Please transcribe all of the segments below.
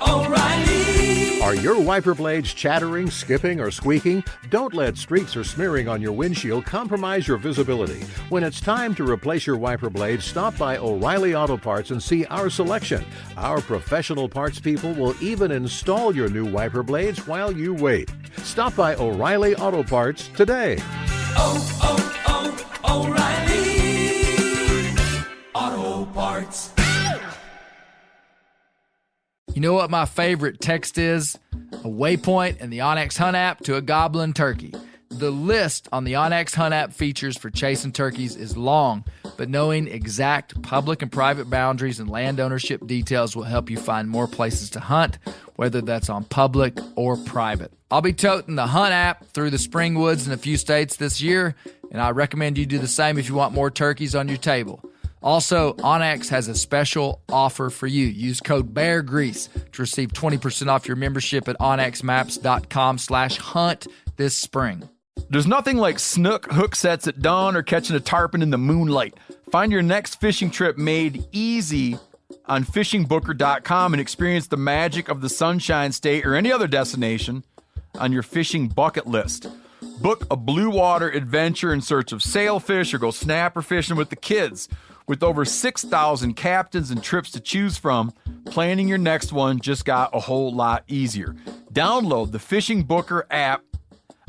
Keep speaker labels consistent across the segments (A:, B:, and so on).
A: O'Reilly. Are your wiper blades chattering, skipping, or squeaking? Don't let streaks or smearing on your windshield compromise your visibility. When it's time to replace your wiper blades, stop by O'Reilly Auto Parts and see our selection. Our professional parts people will even install your new wiper blades while you wait. Stop by O'Reilly Auto Parts today. O'Reilly Auto Parts.
B: You know what my favorite text is? A waypoint in the onX Hunt app to a goblin turkey. The list on the onX Hunt app features for chasing turkeys is long, but knowing exact public and private boundaries and land ownership details will help you find more places to hunt, whether that's on public or private. I'll be toting the Hunt app through the spring woods in a few states this year, and I recommend you do the same if you want more turkeys on your table. Also, onX has a special offer for you. Use code BEARGREASE to receive 20% off your membership at onxmaps.com/hunt this spring.
C: There's nothing like snook hook sets at dawn or catching a tarpon in the moonlight. Find your next fishing trip made easy on fishingbooker.com and experience the magic of the Sunshine State or any other destination on your fishing bucket list. Book a blue water adventure in search of sailfish or go snapper fishing with the kids. With over 6,000 captains and trips to choose from, planning your next one just got a whole lot easier. Download the Fishing Booker app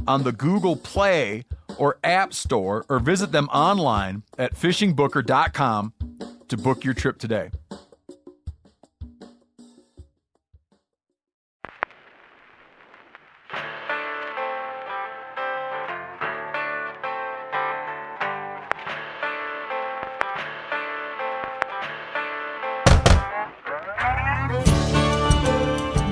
C: on the Google Play or App Store or visit them online at fishingbooker.com to book your trip today.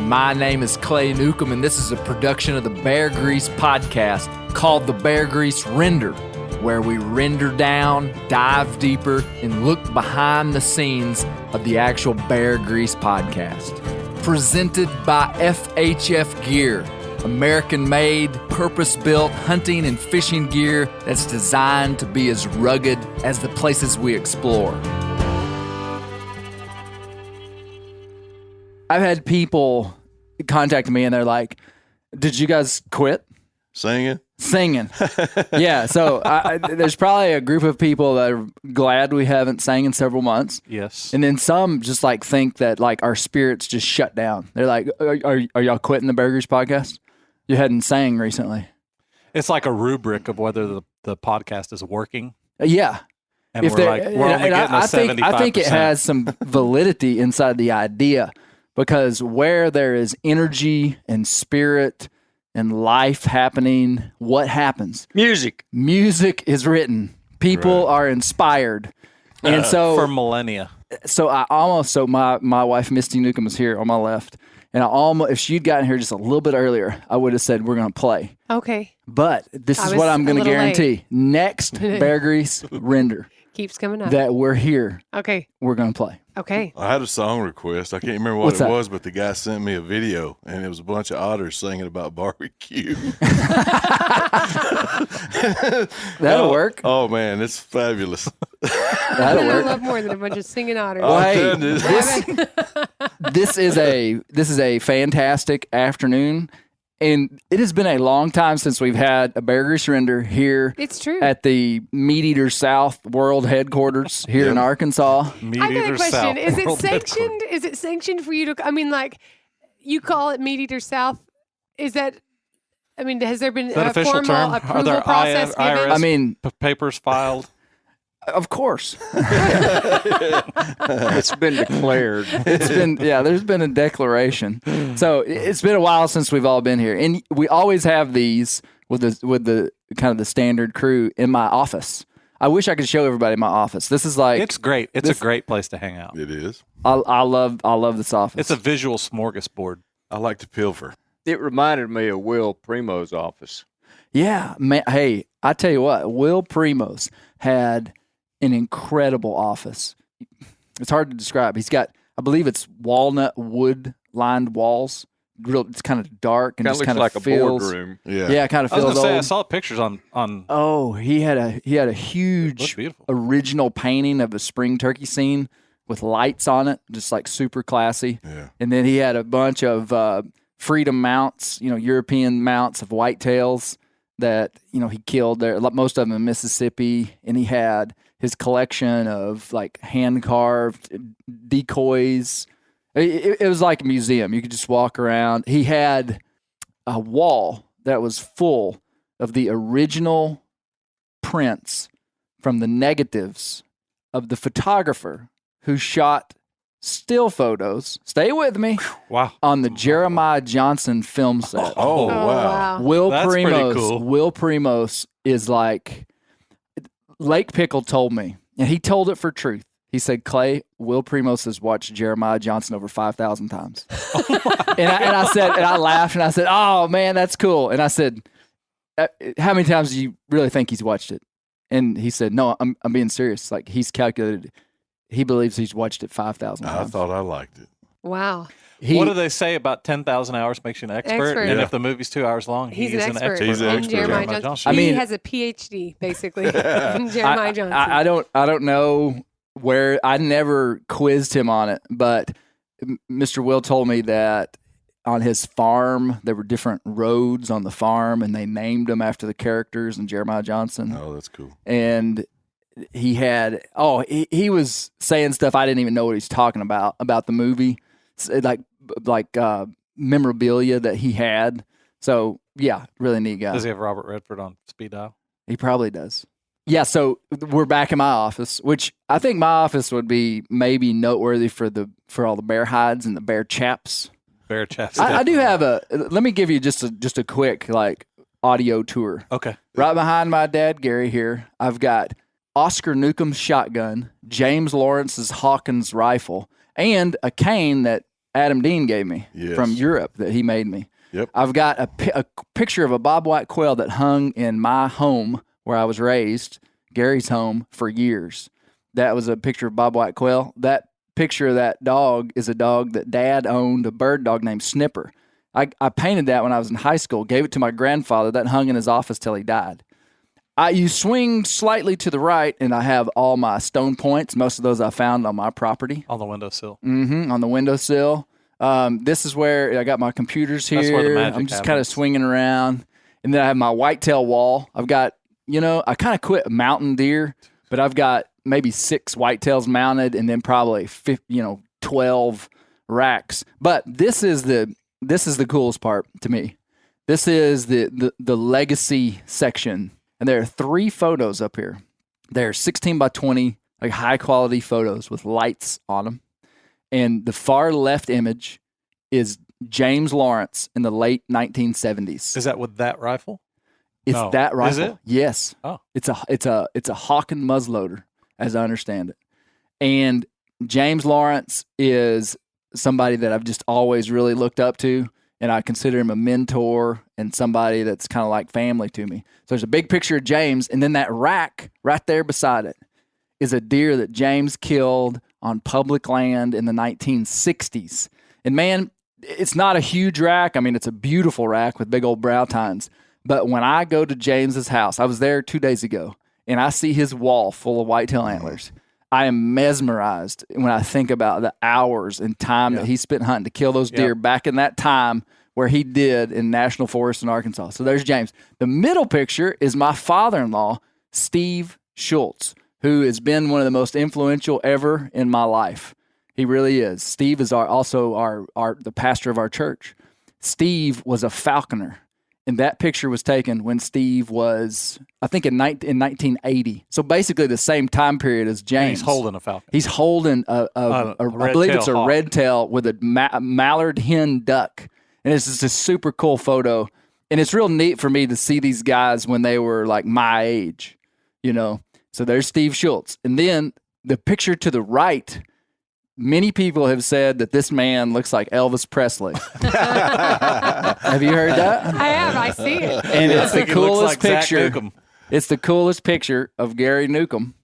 B: My name is Clay Newcomb, and this is a production of the Bear Grease podcast called the Bear Grease Render, where we render down, dive deeper, and look behind the scenes of the actual Bear Grease podcast. Presented by FHF Gear, American-made, purpose-built hunting and fishing gear that's designed to be as rugged as the places we explore. I've had people contact me and they're like, did you guys quit?
D: Singing.
B: Yeah. So there's probably a group of people that are glad we haven't sang in several months.
E: Yes.
B: And then some just like think that like our spirits just shut down. They're like, are y'all quitting the Bear Grease podcast? You hadn't sang recently.
E: It's like a rubric of whether the podcast is working.
B: Yeah.
E: And we're only getting a 75%.
B: I think it has some validity inside the idea. Because where there is energy and spirit and life happening, what happens?
F: Music
B: is written. People are inspired. And so
E: for millennia.
B: So my wife Misty Newcomb was here on my left. And if she'd gotten here just a little bit earlier, I would have said we're going to play.
G: Okay.
B: But this is what I'm going to guarantee.
G: Late.
B: Next Bear Grease Render.
G: Keeps coming up.
B: That we're here.
G: Okay.
B: We're going to play.
G: Okay.
D: I had a song request. I can't remember what it was, but the guy sent me a video, and it was a bunch of otters singing about barbecue.
B: That'll work.
D: Oh, man, it's fabulous.
B: That'll work.
G: I love more than a bunch of singing otters.
B: Well, hey, this is a fantastic afternoon. And it has been a long time since we've had a Bear Grease Render here.
G: It's true.
B: At the Meat Eater South World Headquarters here in Arkansas.
G: I got a question. Is it sanctioned? Is it sanctioned for you to? I mean, like you call it Meat Eater South. Is that? I mean, has there been a
E: official
G: formal
E: term?
G: approval process given?
E: IRS
B: I mean,
E: papers filed.
B: Of course.
F: It's been declared.
B: There's been a declaration. So it's been a while since we've all been here. And we always have these with the kind of the standard crew in my office. I wish I could show everybody my office. This is like
E: It's great. It's a great place to hang out.
D: It is.
B: I love this office.
E: It's a visual smorgasbord.
D: I like to pilfer.
F: It reminded me of Will Primo's office.
B: Yeah, man. Hey, I tell you what, Will Primos had an incredible office. It's hard to describe. He's got, I believe it's walnut wood lined walls. It's kind of dark and just kind of
F: like
B: feels,
F: a boardroom.
B: Yeah, kind of feels
E: I was going to say, I
B: old.
E: saw pictures on.
B: Oh, he had a huge original painting of a spring turkey scene with lights on it, just like super classy.
D: Yeah.
B: And then he had a bunch of freedom mounts, European mounts of whitetails that, he killed there, most of them in Mississippi. And he had his collection of like hand-carved decoys. It was like a museum. You could just walk around. He had a wall that was full of the original prints from the negatives of the photographer who shot still photos. Stay with me.
E: Wow.
B: On the Jeremiah Johnson film set.
D: Oh, wow.
B: Will
E: That's pretty
B: Primos.
E: cool.
B: Will Primos is like Lake Pickle told me, and he told it for truth. He said, Clay, Will Primos has watched Jeremiah Johnson over 5,000 times. and I laughed and I said, oh man, that's cool. And I said, how many times do you really think he's watched it? And he said, no, I'm being serious. Like he's calculated, he believes he's watched it 5,000 times.
D: I thought I liked it.
G: Wow.
E: What do they say about 10,000 hours makes you an expert? And
G: Yeah.
E: if the movie's 2 hours long,
G: He's an expert.
D: He's an
G: in
D: expert.
G: Jeremiah Johnson. He has a PhD, basically, in Jeremiah Johnson.
B: I don't know where, I never quizzed him on it, but Mr. Will told me that on his farm, there were different roads on the farm, and they named them after the characters in Jeremiah Johnson.
D: Oh, that's cool.
B: And he had, he was saying stuff I didn't even know what he's talking about the movie, like memorabilia that he had. So, yeah, really neat guy.
E: Does he have Robert Redford on speed dial?
B: He probably does. Yeah, so we're back in my office, which I think my office would be maybe noteworthy for all the bear hides and the bear chaps.
E: Bear chaps.
B: I do have let me give you just a quick like audio tour.
E: Okay.
B: Right behind my dad, Gary, here, I've got Oscar Newcomb's shotgun, James Lawrence's Hawkins rifle, and a cane that Adam Dean gave me from Europe that he made me.
D: Yep.
B: I've got a picture of a bobwhite quail that hung in my home where I was raised, Gary's home, for years. That was a picture of bobwhite quail. That picture of that dog is a dog that Dad owned, a bird dog named Snipper. I painted that when I was in high school, gave it to my grandfather. That hung in his office till he died. You swing slightly to the right, and I have all my stone points. Most of those I found on my property.
E: On the windowsill.
B: Mm-hmm, on the windowsill. This is where I got my computers here.
E: That's where the magic
B: I'm just
E: happens.
B: kind of swinging around. And then I have my whitetail wall. I've got, I kind of quit mountain deer, but I've got maybe 6 whitetails mounted and then probably 12 racks. But this is the coolest part to me. This is the legacy section. And there are 3 photos up here. They're 16 by 20, like high quality photos with lights on them. And the far left image is James Lawrence in the late 1970s.
E: Is that with that rifle?
B: It's
E: No.
B: that rifle.
E: Is it?
B: Yes.
E: Oh.
B: It's a Hawken muzzleloader, as I understand it. And James Lawrence is somebody that I've just always really looked up to, and I consider him a mentor and somebody that's kind of like family to me. So there's a big picture of James, and then that rack right there beside it is a deer that James killed on public land in the 1960s. And man, it's not a huge rack. I mean, it's a beautiful rack with big old brow tines. But when I go to James's house, I was there 2 days ago, and I see his wall full of whitetail antlers. I am mesmerized when I think about the hours and time that he spent hunting to kill those deer back in that time where he did in National Forest in Arkansas. So there's James. The middle picture is my father-in-law, Steve Schultz, who has been one of the most influential ever in my life. He really is. Steve is also the pastor of our church. Steve was a falconer. And that picture was taken when Steve was, I think, in 1980. So basically the same time period as James.
E: And he's holding a falcon.
B: He's holding I believe it's a red tail with a mallard hen duck. And it's just a super cool photo. And it's real neat for me to see these guys when they were like my age, So there's Steve Schultz. And then the picture to the right, many people have said that this man looks like Elvis Presley. Have you heard that?
G: I have. I see it.
B: And it's the coolest picture.
E: Newcomb.
B: It's the coolest picture of Gary Newcomb.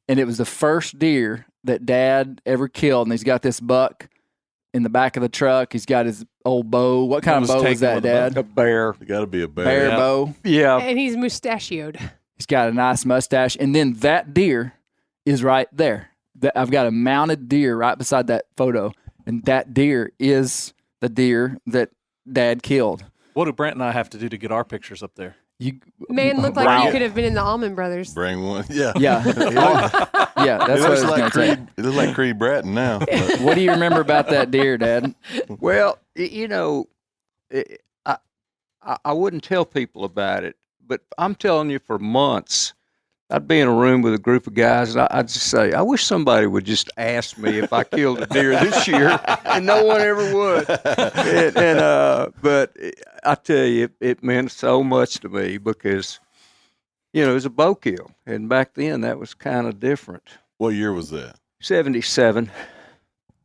B: And it was the first deer that Dad ever killed. And he's got this buck in the back of the truck. He's got his old bow. What kind of bow is that, Dad?
F: A bear.
D: It got to be a bear.
B: Bear bow.
F: Yeah.
G: And he's mustachioed.
B: He's got a nice mustache. And then that deer is right there. I've got a mounted deer right beside that photo, and that deer is the deer that Dad killed.
E: What do Brent and I have to do to get our pictures up there?
G: Man, looked like you could have been in the Allman Brothers.
D: Bring one. Yeah.
B: Yeah. Yeah, that's
D: It
B: what I
D: looks
B: was
D: like
B: going to say.
D: Creed. It looks like Creed Bratton now. but-
B: What do you remember about that deer, Dad?
F: Well, I wouldn't tell people about it, but I'm telling you, for months, I'd be in a room with a group of guys, and I'd just say, I wish somebody would just ask me if I killed a deer this year, and no one ever would. But I tell you, it meant so much to me because, it was a bow kill, and back then that was kind of different.
D: What year was that?
F: 77.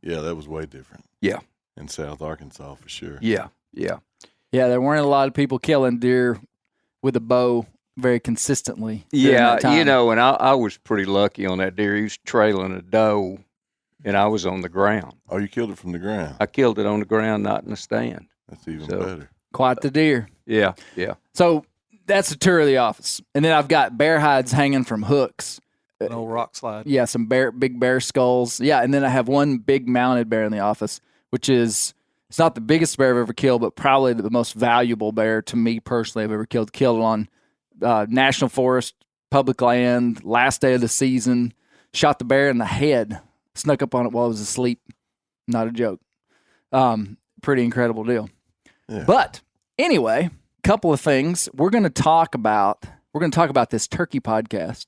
D: Yeah, that was way different.
F: Yeah.
D: In South Arkansas, for sure.
F: Yeah.
B: Yeah, there weren't a lot of people killing deer with a bow very consistently.
F: Yeah,
B: that time.
F: and I was pretty lucky on that deer. He was trailing a doe, and I was on the ground.
D: Oh, you killed it from the ground.
F: I killed it on the ground, not in the stand.
D: That's even
F: So-
D: better.
B: Quite the deer.
F: Yeah.
B: So that's a tour of the office. And then I've got bear hides hanging from hooks.
E: An old rock slide.
B: Yeah, some big bear skulls. Yeah, and then I have one big mounted bear in the office, which is, it's not the biggest bear I've ever killed, but probably the most valuable bear to me personally I've ever killed. Killed it on national forest, public land, last day of the season. Shot the bear in the head. Snuck up on it while I was asleep. Not a joke. Pretty incredible deal.
D: Yeah.
B: But anyway, couple of things we're going to talk about. We're going to talk about this turkey podcast,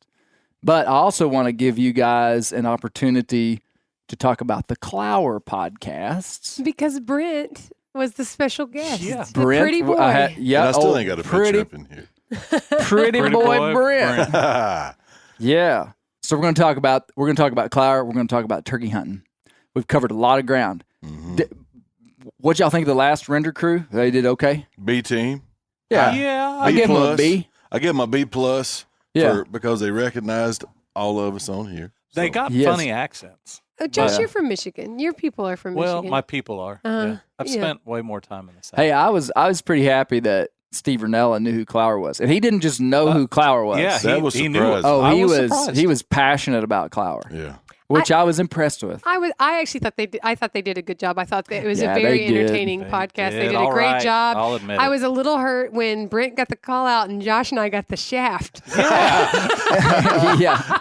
B: but I also want to give you guys an opportunity to talk about the Clower podcasts.
G: Because Brent was the special guest.
E: Yeah.
G: The pretty boy.
B: Yeah,
D: And I still ain't got a picture up in here.
B: pretty boy Brent. Yeah. So we're going to talk about Clower. We're going to talk about turkey hunting. We've covered a lot of ground.
D: Mhm.
B: What y'all think of the last render crew? They did okay.
D: B team.
E: Yeah.
B: I give them a B.
D: I give them a B plus.
B: Yeah.
D: Because they recognized all of us on here.
E: They
D: So-
E: got
B: Yes.
E: funny accents.
G: Oh, Josh,
B: Yeah.
G: you're from Michigan. Your people are from
E: Well,
G: Michigan.
E: my people are.
G: Uh-huh.
E: I've
G: Yeah.
E: spent way more time in the South.
B: Hey, I was pretty happy that Steve Ranella knew who Clower was, and he didn't just know who Clower was.
E: yeah,
D: That was
E: he knew
D: surprising.
E: it.
B: Oh,
E: I
B: he was
E: surprised.
B: he was passionate about Clower,
D: Yeah.
B: which I was impressed with.
G: I actually thought I thought they did a good job. I thought that it was
B: Yeah,
G: a very
B: they did.
G: entertaining podcast. They did a
E: all
G: great
E: right.
G: job.
E: I'll admit
G: I
E: it.
G: was a little hurt when Brent got the call out and Josh and I got the shaft.
B: Yeah,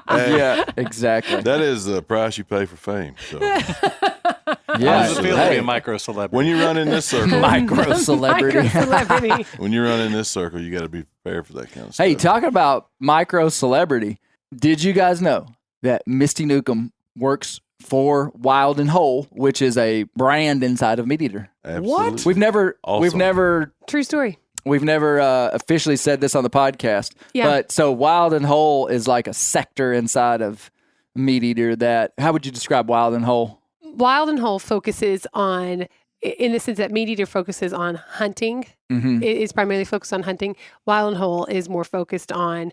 D: Hey,
B: yeah, exactly.
D: That is the price you pay for fame. So
E: How
B: Yeah,
E: does it feel to be a micro celebrity?
D: when you run in this circle,
B: micro celebrity.
G: Micro-celebrity.
D: when you run in this circle, you got to be prepared for that kind of stuff.
B: Hey, talking about micro celebrity, did you guys know that Misty Newcomb works for Wild and Whole, which is a brand inside of Meat Eater?
D: Absolutely.
B: We've never
D: Awesome.
G: True story.
B: officially said this on the podcast.
G: Yeah.
B: But so Wild and Whole is like a sector inside of Meat Eater that, how would you describe Wild and Whole?
G: Wild and Whole focuses on, in the sense that Meat Eater focuses on hunting.
B: Mm-hmm.
G: It is primarily focused on hunting. Wild and Whole is more focused on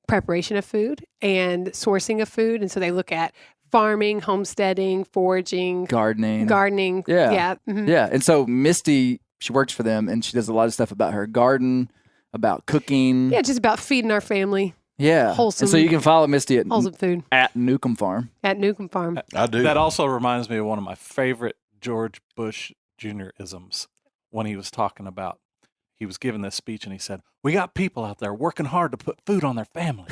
G: preparation of food and sourcing of food. And so they look at farming, homesteading, foraging,
B: Gardening.
G: Yeah.
B: Yeah.
G: Mhm.
B: Yeah. And so Misty, she works for them and she does a lot of stuff about her garden, about cooking.
G: Yeah, just about feeding our family
B: Yeah.
G: wholesome-
B: And so you can follow Misty
G: wholesome food
B: at Newcomb Farm.
G: at Newcomb Farm.
D: I do.
E: That also reminds me of one of my favorite George Bush Jr. isms when he was talking about, he was giving this speech and he said, "We got people out there working hard to put food on their family."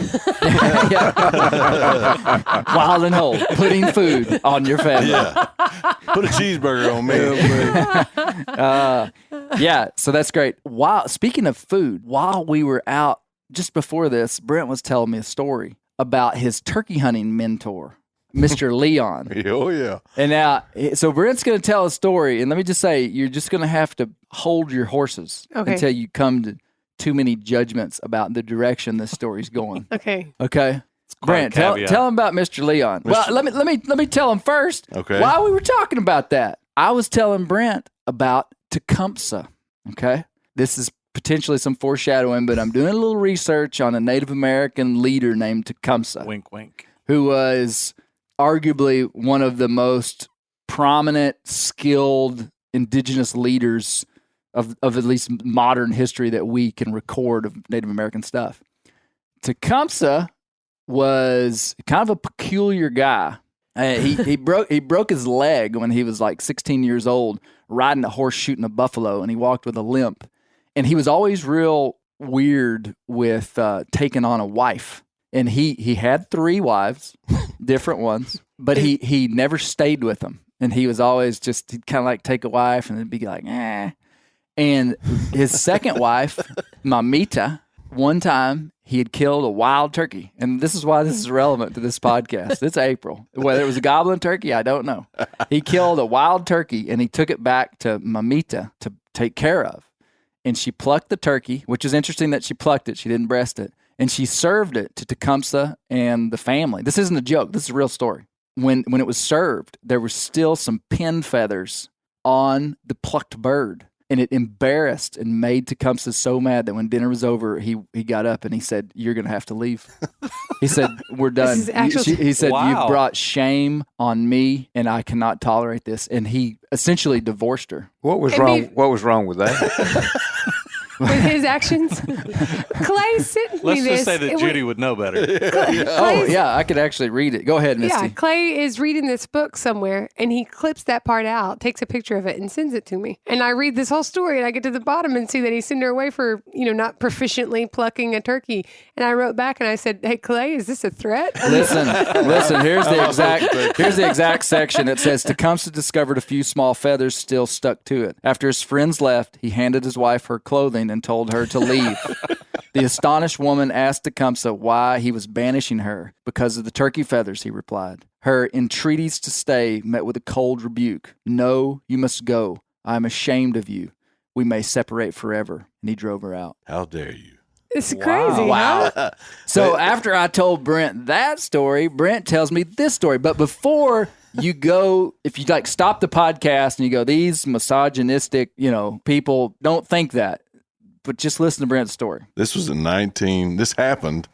B: Wild and Whole, putting food on your family.
D: Yeah. Put a cheeseburger on me.
B: Yeah, so that's great. Speaking of food, while we were out just before this, Brent was telling me a story about his turkey hunting mentor, Mr. Leon.
D: Oh, yeah.
B: And now, so Brent's going to tell a story, and let me just say, you're just going to have to hold your horses
G: Okay.
B: until you come to too many judgments about the direction this story's going.
G: Okay.
B: Okay,
E: quite a
B: Brent, tell
E: caveat.
B: him about Mr. Leon. Well, let me tell him first.
D: Okay.
B: While we were talking about that, I was telling Brent about Tecumseh. Okay, this is potentially some foreshadowing, but I'm doing a little research on a Native American leader named Tecumseh,
E: Wink, wink.
B: who was arguably one of the most prominent, skilled indigenous leaders of at least modern history that we can record of Native American stuff. Tecumseh
C: was kind of a peculiar guy. He broke his leg when he was like 16 years old, riding a horse shooting a buffalo, and he walked with a limp. And he was always real weird with taking on a wife. And he had 3 wives, different ones, but he never stayed with them. And he was always just, he'd kind of like take a wife and then be like, eh. And his second wife, Mamita, one time he had killed a wild turkey. And this is why this is relevant to this podcast. It's April. Whether it was a goblin turkey, I don't know. He killed a wild turkey and he took it back to Mamita to take care of. And she plucked the turkey, which is interesting that she plucked it. She didn't breast it. And she served it to Tecumseh and the family. This isn't a joke. This is a real story. When it was served, there were still some pin feathers on the plucked bird. And it embarrassed and made Tecumseh so mad that when dinner was over, he got up and he said, "You're going to have to leave." He said, "We're done." He said,
E: Wow.
C: "You've brought shame on me and I cannot tolerate this." And he essentially divorced her.
F: What was wrong with that?
G: With his actions. Clay sent me
E: Let's
G: this.
E: just say that Judy would know better.
C: Oh, yeah, I could actually read it. Go ahead, Misty.
G: Yeah, Clay is reading this book somewhere, and he clips that part out, takes a picture of it, and sends it to me. And I read this whole story, and I get to the bottom and see that he sent her away for, not proficiently plucking a turkey. And I wrote back and I said, "Hey, Clay, is this a threat?"
C: Listen. Here's the exact section. It says, Tecumseh discovered a few small feathers still stuck to it. After his friends left, he handed his wife her clothing and told her to leave. The astonished woman asked Tecumseh why he was banishing her. "Because of the turkey feathers," he replied. Her entreaties to stay met with a cold rebuke. "No, you must go. I am ashamed of you. We may separate forever." And he drove her out.
D: How dare you?
G: It's crazy.
C: Wow.
G: Huh?
C: So after I told Brent that story, Brent tells me this story. But before you go, if you stop the podcast and you go, these misogynistic, people, don't think that. But just listen to Brent's story.
D: This happened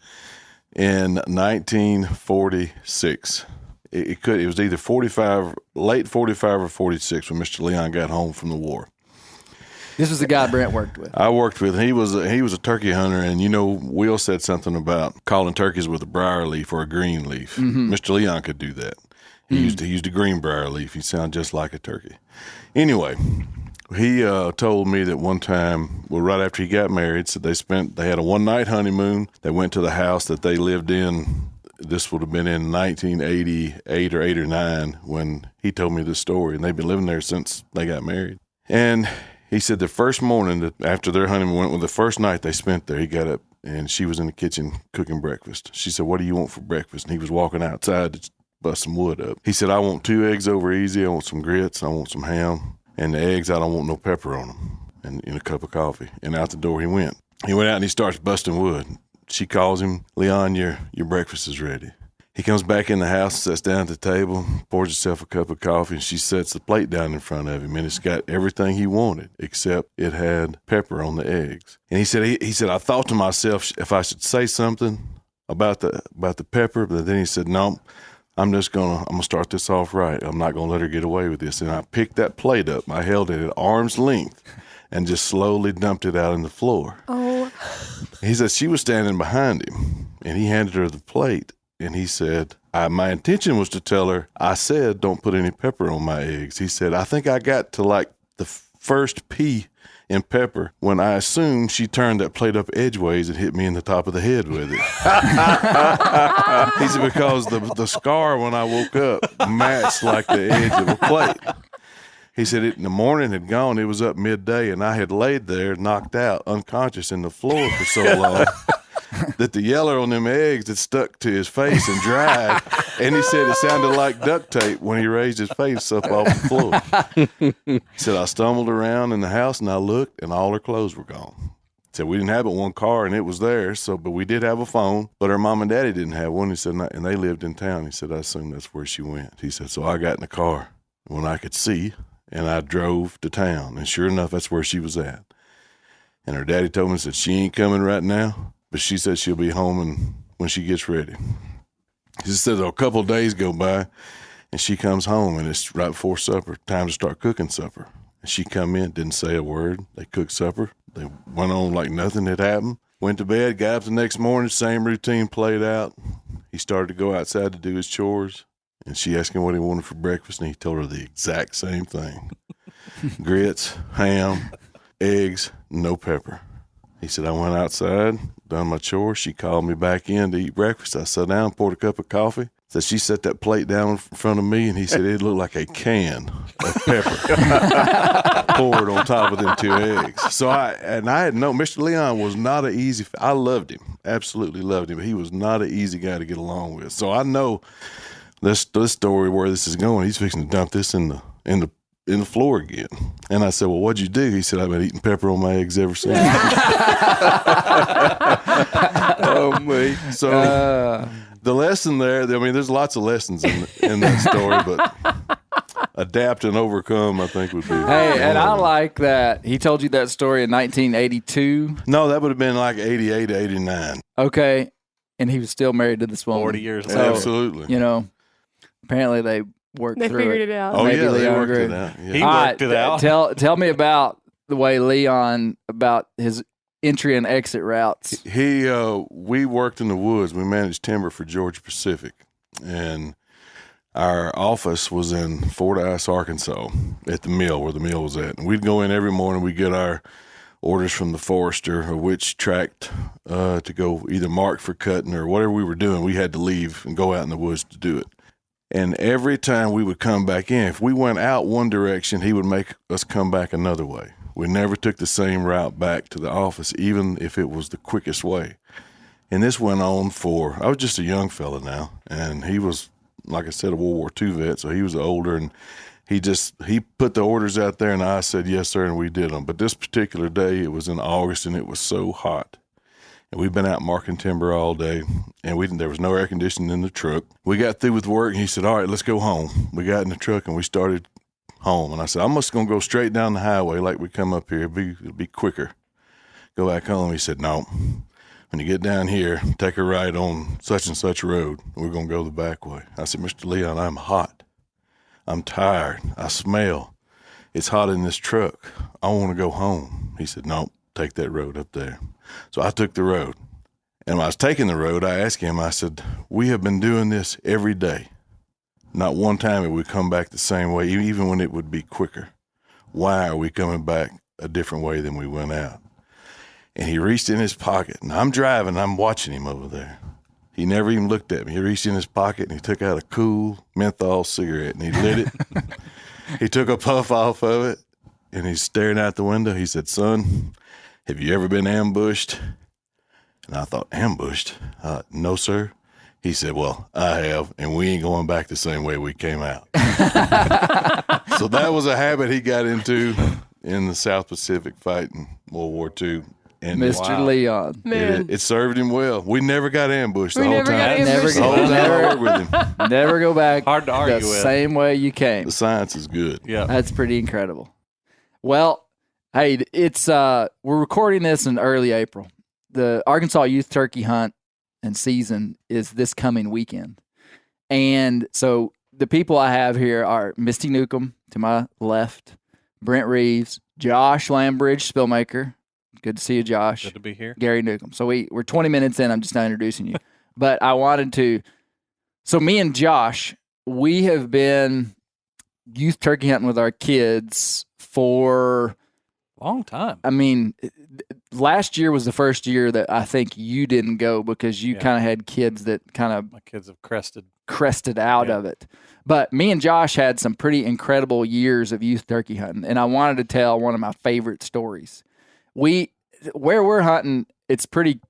D: in 1946. It was either late 45 or 46 when Mr. Leon got home from the war.
C: This was the guy Brent worked with.
D: I worked with. He was a turkey hunter, and Will said something about calling turkeys with a briar leaf or a green leaf. Mm-hmm. Mr. Leon could do that. He used a green briar leaf. He sounded just like a turkey. Anyway, he told me that one time, right after he got married, so they had a one-night honeymoon. They went to the house that they lived in. This would have been in 1988 or 8 or 9 when he told me this story, and they've been living there since they got married. And he said the first morning after their honeymoon, the first night they spent there, he got up and she was in the kitchen cooking breakfast. She said, "What do you want for breakfast?" And he was walking outside to bust some wood up. He said, "I want 2 eggs over easy. I want some grits. I want some ham. And the eggs, I don't want no pepper on them. And in a cup of coffee." And out the door he went. He went out and he starts busting wood. She calls him, "Leon, your breakfast is ready." He comes back in the house, sits down at the table, pours himself a cup of coffee, and she sets the plate down in front of him, and it's got everything he wanted, except it had pepper on the eggs. And he said, "I thought to myself if I should say something about the pepper," but then he said, "No, I'm gonna start this off right. I'm not gonna let her get away with this." And I picked that plate up, I held it at arm's length, and just slowly dumped it out on the floor.
G: Oh.
D: He said she was standing behind him, and he handed her the plate. And he said, my intention was to tell her, I said, don't put any pepper on my eggs. He said, I think I got to the first pea in pepper when I assumed she turned that plate up edgeways and hit me in the top of the head with it. He said, because the scar when I woke up matched like the edge of a plate. He said the morning had gone. It was up midday, and I had laid there knocked out, unconscious in the floor for so long that the yeller on them eggs had stuck to his face and dried. And he said it sounded like duct tape when he raised his face up off the floor. He said, I stumbled around in the house and I looked and all her clothes were gone. He said, we didn't have but one car and it was there, but we did have a phone, but her mom and daddy didn't have one. He said, and they lived in town. He said, I assume that's where she went. He said, so I got in the car when I could see and I drove to town. And sure enough, that's where she was at. And her daddy told me, said, she ain't coming right now. But she said she'll be home when she gets ready. She said a couple of days go by, and she comes home, and it's right before supper, time to start cooking supper. And she come in, didn't say a word. They cooked supper. They went on like nothing had happened. Went to bed, got up the next morning, same routine played out. He started to go outside to do his chores, and she asked him what he wanted for breakfast, and he told her the exact same thing. Grits, ham, eggs, no pepper. He said, I went outside, done my chores. She called me back in to eat breakfast. I sat down, poured a cup of coffee. So she set that plate down in front of me, and he said it looked like a can of pepper poured on top of them 2 eggs. So I had no, Mr. Leon was not an easy, I loved him, absolutely loved him, but he was not an easy guy to get along with. So I know this story where this is going. He's fixing to dump this in the floor again. And I said, well, what'd you do? He said, I've been eating pepper on my eggs ever since. Oh, me. So the lesson there, I mean, there's lots of lessons in that story, but adapt and overcome, I think, would be.
B: Hey, and I like that. He told you that story in 1982.
D: No, that would have been like 88 to 89.
B: Okay. And he was still married to this woman.
E: 40 years
B: So,
E: later.
D: Absolutely.
B: You know, apparently they worked
G: They
B: through
G: figured it out.
D: Oh,
B: Maybe
D: yeah, they
B: Leon
D: worked
B: agreed.
D: it out. Yeah.
E: He
B: All
E: worked it out.
B: Tell me about the way Leon, about his entry and exit routes.
D: We worked in the woods. We managed timber for Georgia Pacific, and our office was in Fordyce, Arkansas, at the mill where the mill was at. And we'd go in every morning. We'd get our orders from the forester of which tract to go either mark for cutting or whatever we were doing. We had to leave and go out in the woods to do it. And every time we would come back in, if we went out one direction, he would make us come back another way. We never took the same route back to the office, even if it was the quickest way. And this went on I was just a young fella now, and he was, like I said, a World War II vet, so he was older, and he put the orders out there, and I said, yes, sir, and we did them. But this particular day, it was in August, and it was so hot. And we've been out marking timber all day, and there was no air conditioning in the truck. We got through with work, and he said, all right, let's go home. We got in the truck, and we started home. And I said, I'm just going to go straight down the highway like we come up here. It'll be quicker. Go back home. He said, no. When you get down here, take a right on such and such road. We're going to go the back way. I said, Mr. Leon, I'm hot. I'm tired. I smell. It's hot in this truck. I want to go home. He said, no, take that road up there. So I took the road. And when I was taking the road, I asked him, I said, we have been doing this every day. Not one time it would come back the same way, even when it would be quicker. Why are we coming back a different way than we went out? And he reached in his pocket, and I'm driving, I'm watching him over there. He never even looked at me. He reached in his pocket, and he took out a cool menthol cigarette, and he lit it. He took a puff off of it, and he's staring out the window. He said, son, have you ever been ambushed? And I thought, ambushed? No, sir. He said, well, I have, and we ain't going back the same way we came out. So that was a habit he got into in the South Pacific fight in World War II. And
B: Mr. Leon.
G: Man.
D: It served him well. We never got ambushed the whole
G: never got
D: time.
G: ambushed.
D: The whole time I worked with him.
B: Never go back
E: Hard to argue
B: the
E: with.
B: same way you came.
D: The science is good.
E: Yeah.
B: That's pretty incredible. Well, hey, it's we're recording this in early April. The Arkansas Youth Turkey Hunt and season is this coming weekend. And so the people I have here are Misty Newcomb to my left, Brent Reeves, Josh Lambridge, Spillmaker. Good to see you, Josh.
E: Good to be here.
B: Gary Newcomb. So we're 20 minutes in. I'm just not introducing you. But I wanted to. So me and Josh, we have been youth turkey hunting with our kids for
E: Long time.
B: I mean, last year was the first year that I think you didn't go because you kind of had kids that kind of
E: My kids have crested.
B: out of it. But me and Josh had some pretty incredible years of youth turkey hunting, and I wanted to tell one of my favorite stories. Where we're hunting, it's pretty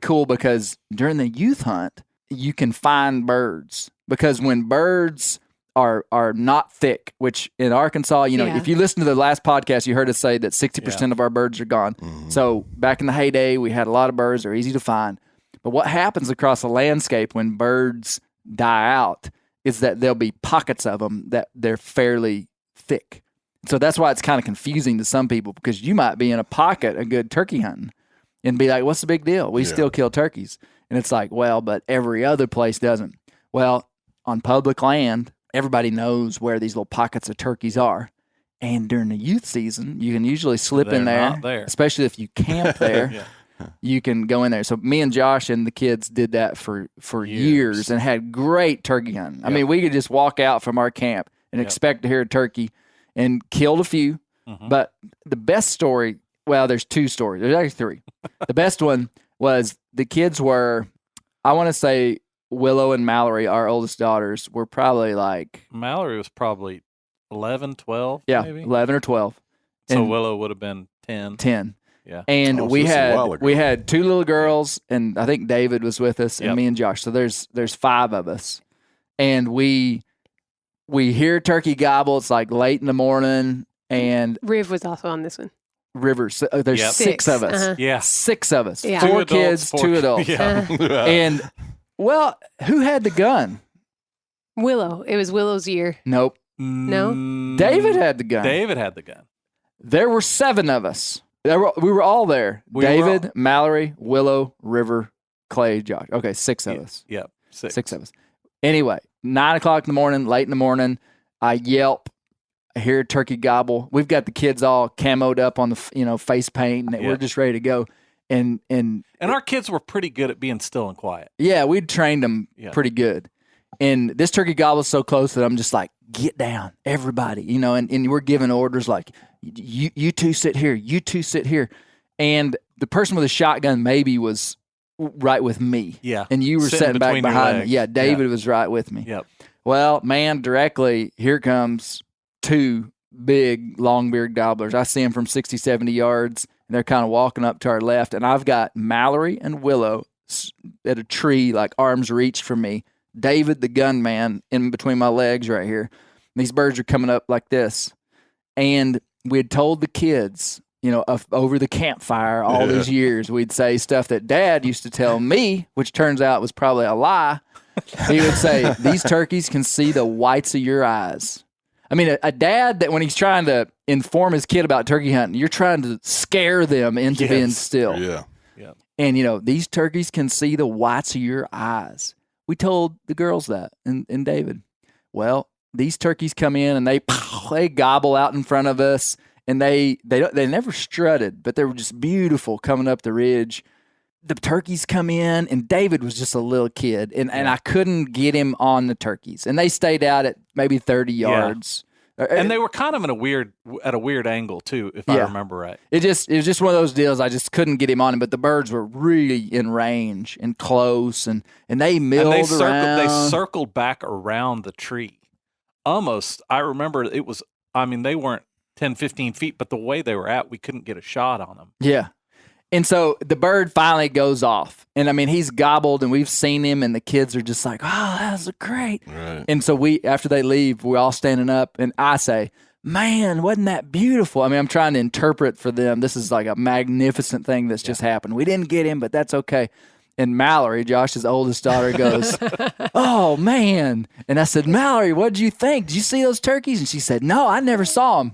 B: cool because during the youth hunt, you can find birds because when birds are not thick, which in Arkansas, if you listen to the last podcast, you heard us say that 60% of our birds are gone. Mm-hmm. So back in the heyday, we had a lot of birds. They're easy to find. But what happens across the landscape when birds die out is that there'll be pockets of them that they're fairly thick. So that's why it's kind of confusing to some people because you might be in a pocket of good turkey hunting and be like, what's the big deal? We still kill turkeys. And it's like, well, but every other place doesn't. Well, on public land, everybody knows where these little pockets of turkeys are. And during the youth season, you can usually slip in
E: They're
B: there,
E: not there.
B: especially if you camp there. you can go in there. So me and Josh and the kids did that for years and had great turkey hunting. I mean, we could just walk out from our camp and expect to hear a turkey, and killed a few. But the best story, well, there's two stories. There's actually three. The best one was the kids were, I want to say Willow and Mallory, our oldest daughters, were probably like...
E: Mallory was probably 11, 12, maybe?
B: 11 or 12.
E: So
B: And
E: Willow would have been 10.
B: 10.
E: Yeah.
B: And
D: Oh, so
B: we
D: this is a while ago.
B: had two little girls, and I think David was with us, and
E: Yep.
B: me and Josh. So there's 5 of us. And we hear turkey gobble. It's like late in the morning, and
G: Riv was also on this one.
B: Rivers. There's
E: Yep.
B: 6 of us.
G: Uh-huh.
E: Yeah.
B: 6 of us.
G: Yeah.
B: 4
E: 2
B: kids,
E: adults,
B: 2 adults.
E: Yeah.
B: And, well, who had the gun?
G: Willow. It was Willow's year.
B: Nope.
E: No?
B: David had the gun.
E: David had the gun.
B: There were 7 of us. We were all there.
E: We were
B: David, Mallory, Willow, River, Clay, Josh. Okay, 6 of us.
E: Yep.
B: 6 of us. Anyway, 9 o'clock in the morning, late in the morning, I yelp. I hear a turkey gobble. We've got the kids all camoed up on the face paint, and we're just ready to go. And
E: our kids were pretty good at being still and quiet.
B: yeah, we'd trained them
E: Yeah.
B: pretty good. And this turkey gobble's so close that I'm just like, get down, everybody, and we're giving orders like, you two sit here, you two sit here. And the person with the shotgun maybe was right with me.
E: Yeah.
B: And you were
E: Sitting
B: sitting back
E: between your
B: behind me.
E: legs.
B: Yeah, David was right with me.
E: Yep.
B: Well, man, directly, here comes 2 big long-beard gobblers. I see them from 60, 70 yards, and they're kind of walking up to our left. And I've got Mallory and Willow at a tree, like arm's reach from me. David, the gunman, in between my legs right here. These birds are coming up like this. And we had told the kids, over the campfire all these years, we'd say stuff that Dad used to tell me, which turns out was probably a lie. He would say, these turkeys can see the whites of your eyes. I mean, a dad that when he's trying to inform his kid about turkey hunting, you're trying to scare them into being still.
D: Yeah.
B: And, these turkeys can see the whites of your eyes. We told the girls that and David. Well, these turkeys come in and they gobble out in front of us, and they never strutted, but they were just beautiful coming up the ridge. The turkeys come in, and David was just a little kid, and I couldn't get him on the turkeys, and they stayed out at maybe 30 yards.
E: And they were kind of at a weird angle too, if I remember right.
B: It was just one of those deals. I just couldn't get him on him, but the birds were really in range and close, and they milled around.
E: They circled back around the tree. Almost, I remember it was. I mean, they weren't 10, 15 feet, but the way they were at, we couldn't get a shot on them.
B: Yeah. And so the bird finally goes off. And I mean, he's gobbled and we've seen him, and the kids are just like, oh, that was great.
D: Right.
B: And so after they leave, we're all standing up, and I say, man, wasn't that beautiful? I mean, I'm trying to interpret for them. This is like a magnificent thing that's just happened. We didn't get him, but that's okay. And Mallory, Josh's oldest daughter, goes, oh, man. And I said, Mallory, what did you think? Did you see those turkeys? And she said, no, I never saw them.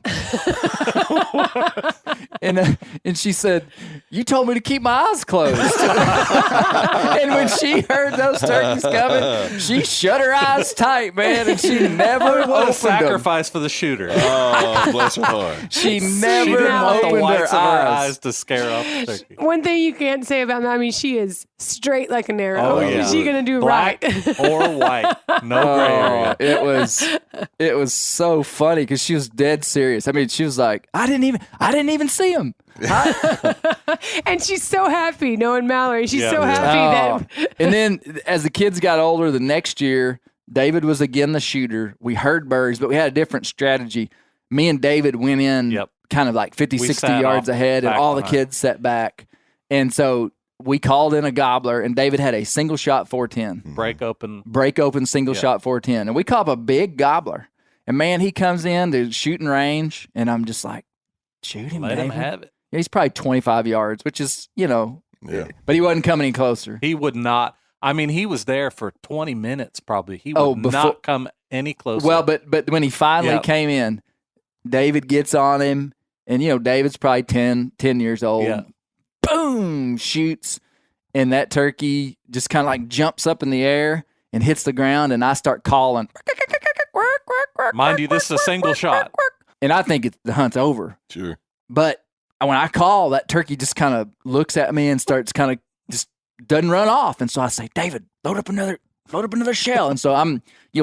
B: And she said, you told me to keep my eyes closed. And when she heard those turkeys coming, she shut her eyes tight, man, and she never
E: What a
B: opened
E: sacrifice for the shooter.
D: Oh, bless her heart.
B: She
E: She
B: never
E: didn't want the
B: opened her
E: whites of her eyes
B: eyes.
E: to scare off the turkey.
G: One thing you can't say about Mom, I mean, she is straight like an arrow.
E: Oh, yeah.
G: She's going to do
E: Black
G: right.
E: or white, no gray area.
B: It was so funny because she was dead serious. I mean, she was like, I didn't even see him.
G: And she's so happy knowing Mallory. She's so
E: Yeah.
G: happy that.
B: And then as the kids got older, the next year, David was again the shooter. We heard birds, but we had a different strategy. Me and David went in kind of like 50,
E: We
B: 60
E: sat
B: yards
E: off
B: ahead, and
E: back
B: all the
E: behind.
B: kids sat back. And so we called in a gobbler, and David had a single shot 410.
E: Break open.
B: Break open single shot 410. And we caught up a big gobbler. And man, he comes in to shooting range, and I'm just like, shoot him,
E: Let him
B: David.
E: have it.
B: Yeah, he's probably 25 yards, which is,
D: Yeah.
B: but he wasn't coming any closer.
E: He would not. I mean, he was there for 20 minutes probably. He would not come any closer.
B: Well, but when he finally
E: Yep.
B: came in, David gets on him, and David's probably 10 years old.
E: Yeah.
B: Boom, shoots, and that turkey just kind of like jumps up in the air and hits the ground, and I start calling.
E: Mind you, this is a single shot.
B: And I think the hunt's over.
D: Sure.
B: But when I call, that turkey just kind of looks at me and starts kind of just doesn't run off. And so I say, David, load up another shell. And so I'm,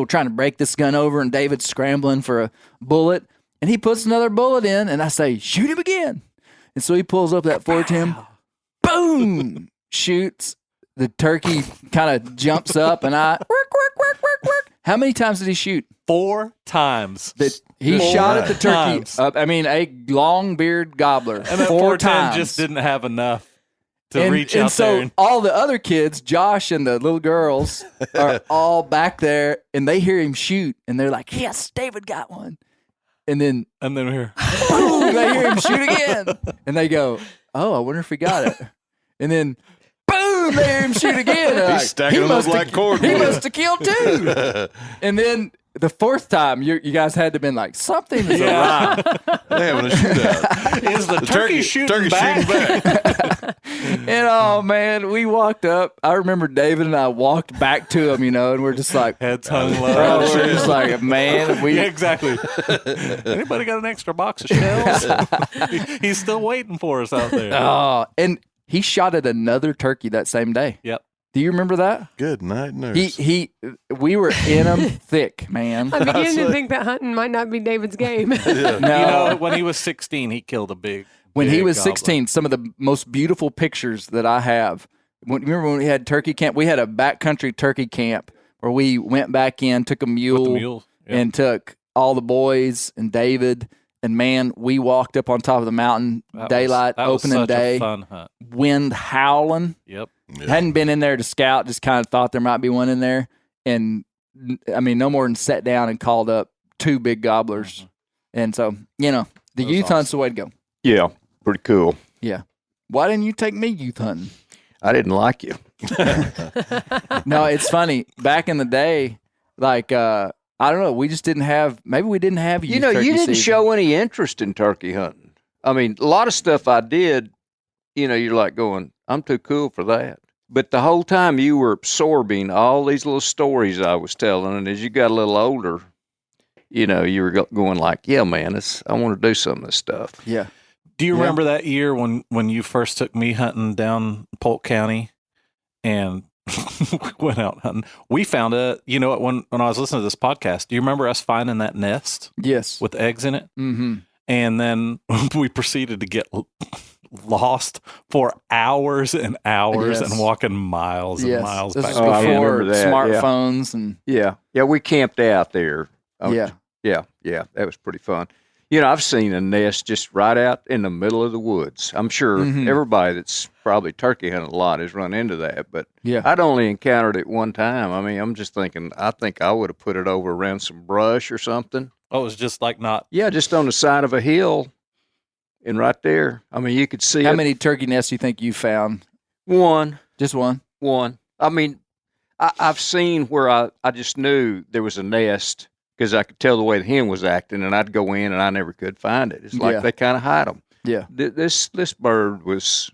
B: trying to break this gun over, and David's scrambling for a bullet, and he puts another bullet in, and I say, shoot him again. And so he pulls up that 410, boom, shoots. The turkey kind of jumps up, and I work. How many times did he shoot?
E: 4 times.
B: He shot at the turkey. A long-beard gobbler.
E: And that
B: 4
E: 410
B: times.
E: just didn't have enough to reach out there.
B: And so all the other kids, Josh and the little girls, are all back there, and they hear him shoot, and they're like, yes, David got one. And then
E: we're here.
B: Boom, they hear him shoot again. And they go, oh, I wonder if he got it. And then boom, they hear him shoot again.
D: He's stacking them up like cordwood.
B: He must have killed 2. And then the 4th time, you guys had to have been like, something is awry.
D: They're having a shootout.
E: Is the turkey shooting back?
B: And oh man, we walked up. I remember David and I walked back to him, and we're just like
E: Heads hung low.
B: we're just like, man,
E: Yeah, exactly. Anybody got an extra box of shells? He's still waiting for us out there.
B: Oh, and he shot at another turkey that same day.
E: Yep.
B: Do you remember that?
D: Good night, nurse.
B: We were in him thick, man.
G: I'm beginning to think that hunting might not be David's game.
B: No.
E: When he was 16, he killed a big.
B: When he was
E: gobbler.
B: 16, some of the most beautiful pictures that I have. Remember when we had turkey camp? We had a backcountry turkey camp where we went back in, took a mule, and took all the boys and David. And man, we walked up on top of the mountain, daylight, opening day,
E: a fun hunt.
B: Wind howling.
E: Yep.
D: Yeah.
B: Hadn't been in there to scout, just kind of thought there might be one in there. And I mean, no more than sat down and called up 2 big gobblers. And so, the youth hunt's the way to go.
F: Yeah, pretty cool.
B: Yeah. Why didn't you take me youth hunting?
F: I didn't like you.
B: No, it's funny. Back in the day, like, I don't know, we just didn't have, maybe we didn't have youth turkey
F: You didn't
B: season.
F: show any interest in turkey hunting. I mean, a lot of stuff I did, you're like going, I'm too cool for that. But the whole time you were absorbing all these little stories I was telling, and as you got a little older, you were going like, yeah, man, I want to do some of this stuff.
B: Yeah.
E: Do you remember that year when you first took me hunting down Polk County and we went out hunting? We found when I was listening to this podcast, do you remember us finding that nest?
B: Yes.
E: With eggs in it?
B: Mm-hmm.
E: And then we proceeded to get lost for hours and hours and walking miles and miles
B: this
E: back.
B: was before
F: remember that,
B: smartphones and
F: Yeah, we camped out there.
B: yeah.
F: Yeah, that was pretty fun. I've seen a nest just right out in the middle of the woods. I'm sure everybody that's probably turkey hunted a lot has run into that, but
B: Yeah.
F: I'd only encountered it one time. I mean, I'm just thinking, I think I would have put it over around some brush or something.
E: Oh, it was just like not.
F: Yeah, just on the side of a hill and right there. I mean, you could see
B: How
F: it.
B: many turkey nests do you think you found?
F: One.
B: Just one?
F: I mean, I've seen where I just knew there was a nest because I could tell the way the hen was acting, and I'd go in and I never could find it. It's like they kind of hide them.
B: Yeah.
F: This bird was.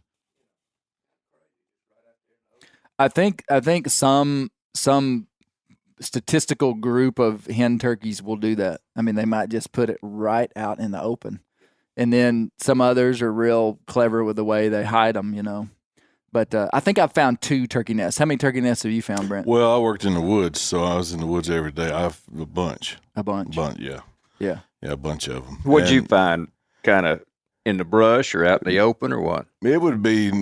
B: I think some statistical group of hen turkeys will do that. I mean, they might just put it right out in the open. And then some others are real clever with the way they hide them, But I think I've found 2 turkey nests. How many turkey nests have you found, Brent?
D: Well, I worked in the woods, so I was in the woods every day. I've a bunch.
B: A bunch.
D: Yeah.
B: Yeah.
D: Yeah, a bunch of them.
F: What'd you find? Kind of in the brush or out in the open or what?
D: It would be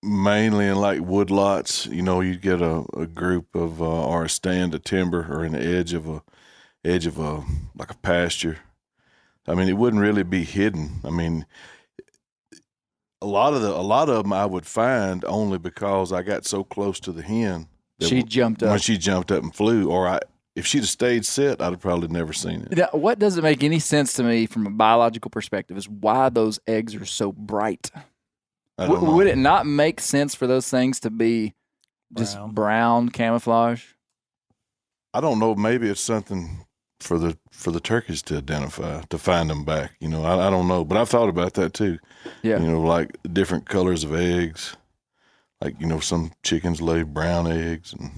D: mainly in like woodlots. You'd get a group of or a stand of timber or in the edge of a like a pasture. I mean, it wouldn't really be hidden. I mean, a lot of them I would find only because I got so close to the hen.
B: She jumped up.
D: When she jumped up and flew, or if she'd have stayed sit, I'd have probably never seen it.
B: Now, what doesn't make any sense to me from a biological perspective is why those eggs are so bright.
D: I don't know.
B: Would it not make sense for those things to be just brown camouflage?
D: I don't know. Maybe it's something for the turkeys to identify, to find them back. I don't know, but I've thought about that too.
B: Yeah.
D: Like different colors of eggs. Like, some chickens lay brown eggs and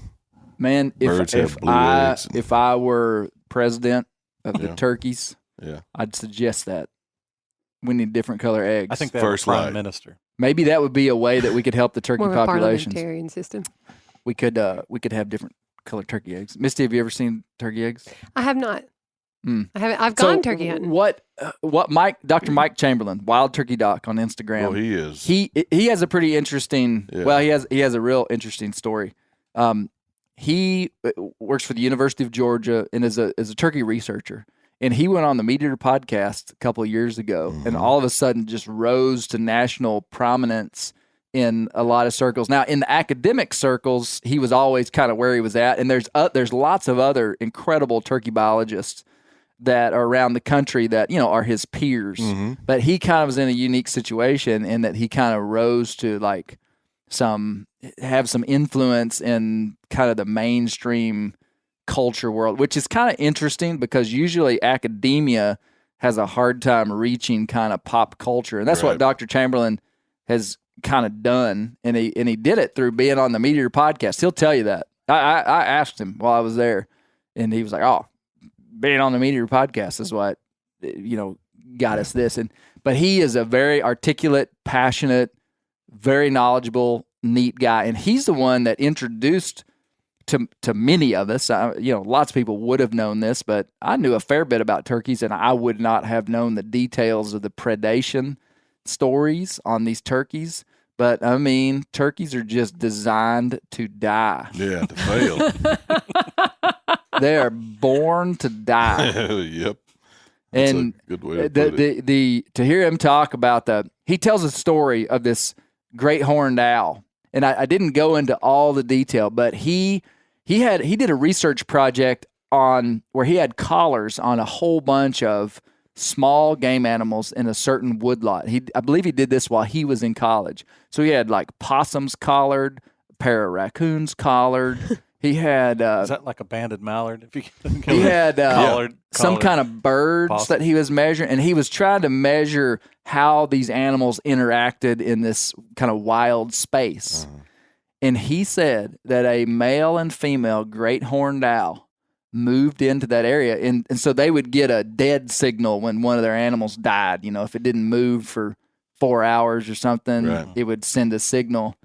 B: Man,
D: birds have blue eggs.
B: if I were president of the turkeys,
D: Yeah.
B: I'd suggest that. We need different color eggs.
E: I think they have a
D: First
E: prime
D: light.
E: minister.
B: Maybe that would be a way that we could help the turkey
G: More of a
B: populations.
G: parliamentarian system.
B: We could have different colored turkey eggs. Misty, have you ever seen turkey eggs?
G: I have not.
B: Mm.
G: I haven't. I've
B: So
G: gone turkey hunting.
B: What Dr. Mike Chamberlain, Wild Turkey Doc on Instagram.
D: Well, he is.
B: He has a pretty interesting.
D: Yeah.
B: Well, he has a real interesting story. He works for the University of Georgia and is a turkey researcher. And he went on the Meat Eater podcast a couple of years ago, and all of a sudden just rose to national prominence in a lot of circles. Now, in the academic circles, he was always kind of where he was at. And there's lots of other incredible turkey biologists that are around the country that, are his peers. But he kind of was in a unique situation in that he kind of rose to like have some influence in kind of the mainstream culture world, which is kind of interesting because usually academia has a hard time reaching kind of pop culture. And that's what Dr. Chamberlain has kind of done. And he did it through being on the Meat Eater podcast. He'll tell you that. I asked him while I was there, and he was like, oh, being on the Meat Eater podcast is what, got us this. But he is a very articulate, passionate, very knowledgeable, neat guy. And he's the one that introduced to many of us, lots of people would have known this, but I knew a fair bit about turkeys, and I would not have known the details of the predation stories on these turkeys. But I mean, turkeys are just designed to die.
D: Yeah, to fail.
B: They are born to die.
D: Yep. That's
B: And
D: a good way to put it.
B: to hear him talk about he tells a story of this great horned owl, and I didn't go into all the detail, but he did a research project on where he had collars on a whole bunch of small game animals in a certain woodlot. I believe he did this while he was in college. So he had like possums collared, a pair of raccoons collared. He had
E: Is that like a banded mallard? If you
B: he had
E: collared,
B: some kind of birds
E: possum.
B: that he was measuring, and he was trying to measure how these animals interacted in this kind of wild space. And he said that a male and female great horned owl moved into that area. And so they would get a dead signal when one of their animals died. If it didn't move for 4 hours or something, it would send a signal.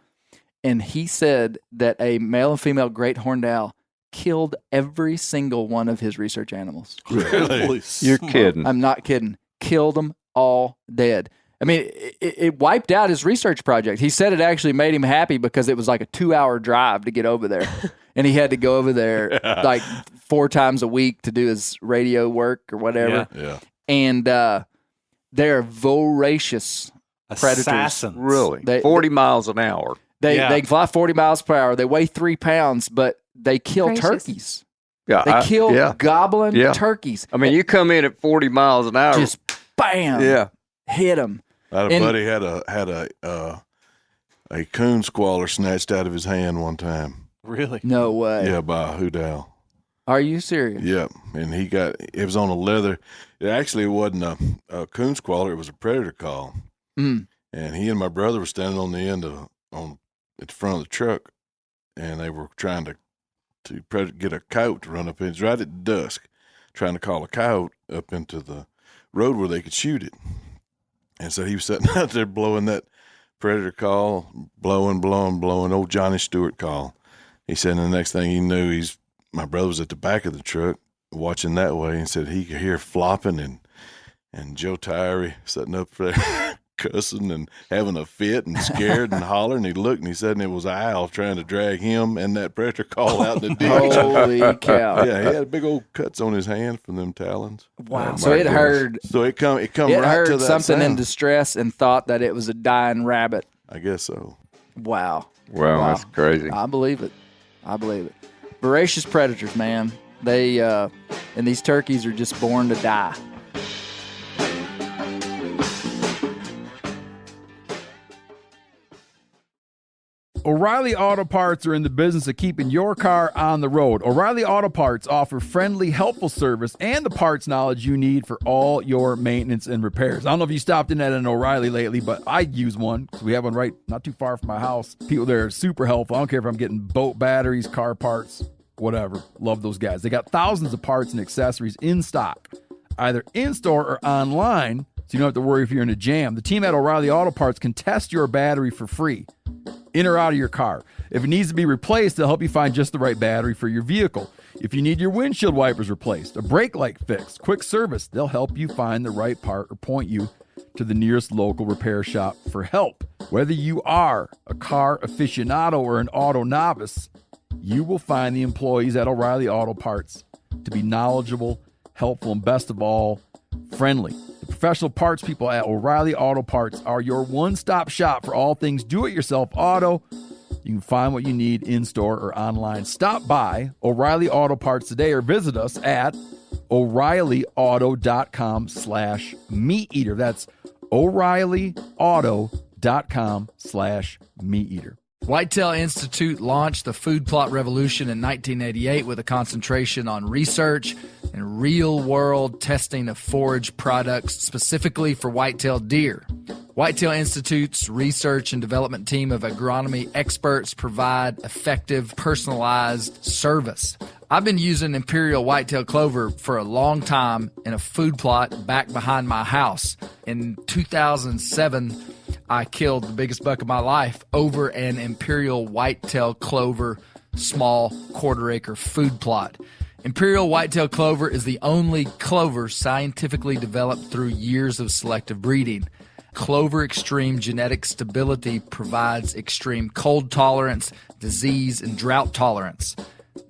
B: And he said that a male and female great horned owl killed every single one of his research animals.
D: Really?
F: You're kidding.
B: I'm not kidding. Killed them all dead. I mean, it wiped out his research project. He said it actually made him happy because it was like a 2-hour drive to get over there. And he had to go over there like 4 times a week to do his radio work or whatever.
D: Yeah.
B: And they're voracious predators.
E: Assassins.
F: Really? 40 miles an hour.
B: They can fly 40 miles per hour. They weigh 3 pounds, but they kill
G: Gracious.
B: turkeys.
F: Yeah,
B: They kill gobbling turkeys.
F: I mean, you come in at 40 miles an hour.
B: Just bam. Hit them.
D: I had a buddy had a coon squaller snatched out of his hand one time.
E: Really?
B: No way.
D: Yeah, by a hoot owl.
B: Are you serious?
D: Yep, and it was on a leather. It actually wasn't a coon squaller; it was a predator call.
B: Mm.
D: And he and my brother were standing on the end at the front of the truck, and they were trying to get a coyote to run up in. It's right at dusk, trying to call a coyote up into the road where they could shoot it. And so he was sitting out there blowing that predator call, blowing, old Johnny Stewart call. He said, and the next thing he knew, my brother was at the back of the truck watching that way, and said he could hear flopping and Joe Tyree sitting up there cussing and having a fit and scared and hollering. He looked and he said, and it was an owl trying to drag him and that predator call out in the ditch.
B: Holy cow.
D: Yeah, he had big old cuts on his hand from them talons.
B: Wow.
D: Oh,
B: So
D: my
B: it
D: goodness.
B: heard
D: So it come
B: it
D: right
B: heard
D: to that
B: something in
D: sound.
B: distress and thought that it was a dying rabbit.
D: I guess so.
B: Wow.
F: Wow, that's crazy.
B: I believe it. Voracious predators, man. They and these turkeys are just born to die.
C: O'Reilly Auto Parts are in the business of keeping your car on the road. O'Reilly Auto Parts offer friendly, helpful service and the parts knowledge you need for all your maintenance and repairs. I don't know if you stopped in at an O'Reilly lately, but I use one because we have one right not too far from my house. People there are super helpful. I don't care if I'm getting boat batteries, car parts, whatever. Love those guys. They got thousands of parts and accessories in stock, either in-store or online, so you don't have to worry if you're in a jam. The team at O'Reilly Auto Parts can test your battery for free, in or out of your car. If it needs to be replaced, they'll help you find just the right battery for your vehicle. If you need your windshield wipers replaced, a brake light fixed, quick service, they'll help you find the right part or point you to the nearest local repair shop for help. Whether you are a car aficionado or an auto novice, you will find the employees at O'Reilly Auto Parts to be knowledgeable, helpful, and best of all, friendly. The professional parts people at O'Reilly Auto Parts are your one-stop shop for all things do-it-yourself auto. You can find what you need in-store or online. Stop by O'Reilly Auto Parts today or visit us at O'ReillyAuto.com/meat-eater. That's O'ReillyAuto.com/meat-eater.
B: Whitetail Institute launched the food plot revolution in 1988 with a concentration on research and real-world testing of forage products specifically for whitetail deer. Whitetail Institute's research and development team of agronomy experts provide effective, personalized service. I've been using Imperial Whitetail Clover for a long time in a food plot back behind my house. In 2007, I killed the biggest buck of my life over an Imperial Whitetail Clover small quarter-acre food plot. Imperial Whitetail Clover is the only clover scientifically developed through years of selective breeding. Clover Extreme genetic stability provides extreme cold tolerance, disease, and drought tolerance.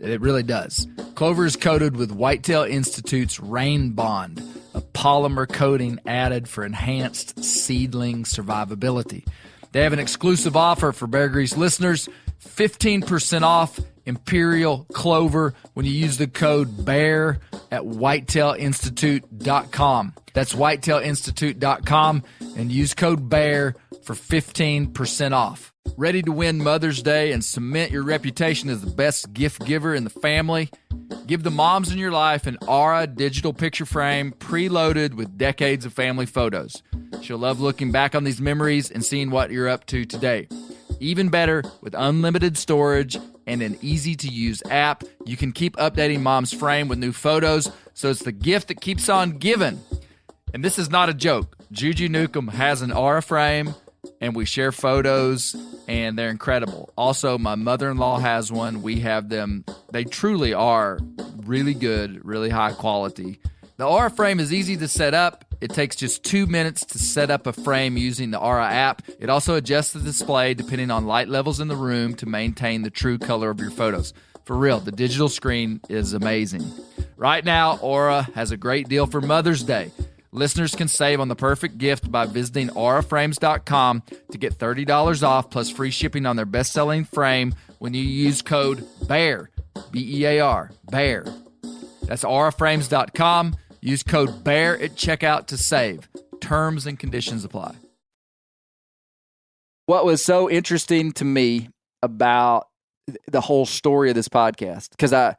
B: It really does. Clover is coated with Whitetail Institute's Rain Bond, a polymer coating added for enhanced seedling survivability. They have an exclusive offer for Bear Grease listeners, 15% off Imperial Clover when you use the code BEAR at whitetailinstitute.com. That's whitetailinstitute.com and use code BEAR for 15% off. Ready to win Mother's Day and cement your reputation as the best gift giver in the family? Give the moms in your life an Aura digital picture frame preloaded with decades of family photos. She'll love looking back on these memories and seeing what you're up to today. Even better, with unlimited storage and an easy-to-use app, you can keep updating mom's frame with new photos, so it's the gift that keeps on giving. And this is not a joke. Juju Newcomb has an Aura frame, and we share photos, and they're incredible. Also, my mother-in-law has one. We have them. They truly are really good, really high quality. The Aura frame is easy to set up. It takes just 2 minutes to set up a frame using the Aura app. It also adjusts the display depending on light levels in the room to maintain the true color of your photos. For real, the digital screen is amazing. Right now, Aura has a great deal for Mother's Day. Listeners can save on the perfect gift by visiting auraframes.com to get $30 off plus free shipping on their best-selling frame when you use code BEAR, B-E-A-R, BEAR. That's auraframes.com. Use code BEAR at checkout to save. Terms and conditions apply. What was so interesting to me about the whole story of this podcast, because I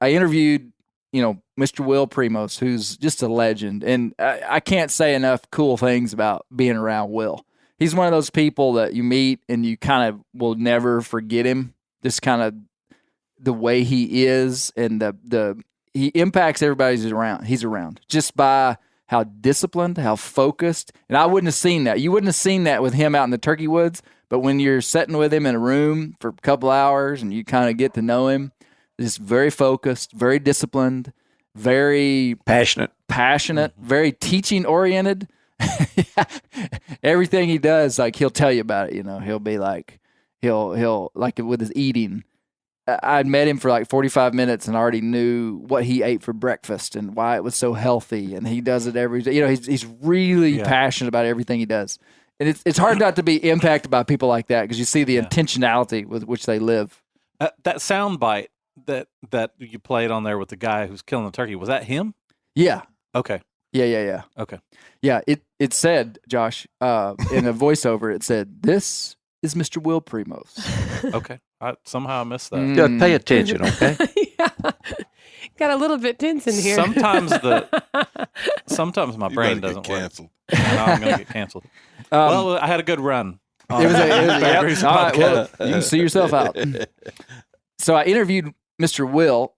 B: interviewed, Mr. Will Primos, who's just a legend, and I can't say enough cool things about being around Will. He's one of those people that you meet and you kind of will never forget him, just kind of the way he is, and he impacts everybody he's around just by how disciplined, how focused. And I wouldn't have seen that. You wouldn't have seen that with him out in the turkey woods, but when you're sitting with him in a room for a couple hours and you kind of get to know him, just very focused, very disciplined, very
F: passionate,
C: very teaching oriented. Everything he does, like, he'll tell you about it. He'll be like, he'll like with his eating. I'd met him for like 45 minutes and already knew what he ate for breakfast and why it was so healthy. And he does it every day. He's really passionate about everything he does. And it's hard not to be impacted by people like that, because you see the intentionality with which they live.
E: That sound bite that you played on there with the guy who's killing the turkey, was that him?
C: Yeah.
E: Okay.
C: Yeah.
E: Okay.
C: Yeah. It said, Josh, in a voiceover, it said, "This is Mr. Will Primos."
E: Okay. Somehow I missed that.
F: You gotta pay attention, okay?
G: Yeah. Got a little bit tense in here.
E: Sometimes my brain doesn't work.
D: Canceled.
E: Now I'm going to get canceled. Well, I had a good run.
C: It was all right, well, you can see yourself out. So I interviewed Mr. Will,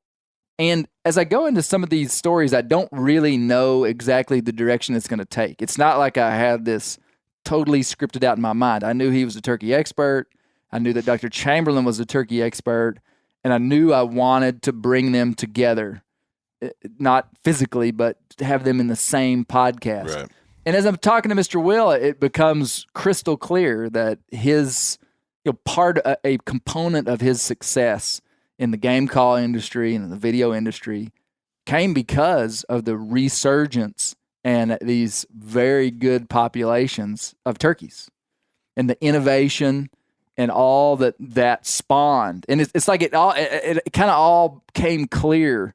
B: And as I go into some of these stories, I don't really know exactly the direction it's going to take. It's not like I had this totally scripted out in my mind. I knew he was a turkey expert. I knew that Dr. Chamberlain was a turkey expert. And I knew I wanted to bring them together, not physically, but to have them in the same podcast.
D: Right.
B: And as I'm talking to Mr. Will, it becomes crystal clear that his a component of his success in the game call industry and in the video industry came because of the resurgence and these very good populations of turkeys and the innovation and all that spawned. And it's like it kind of all came clear.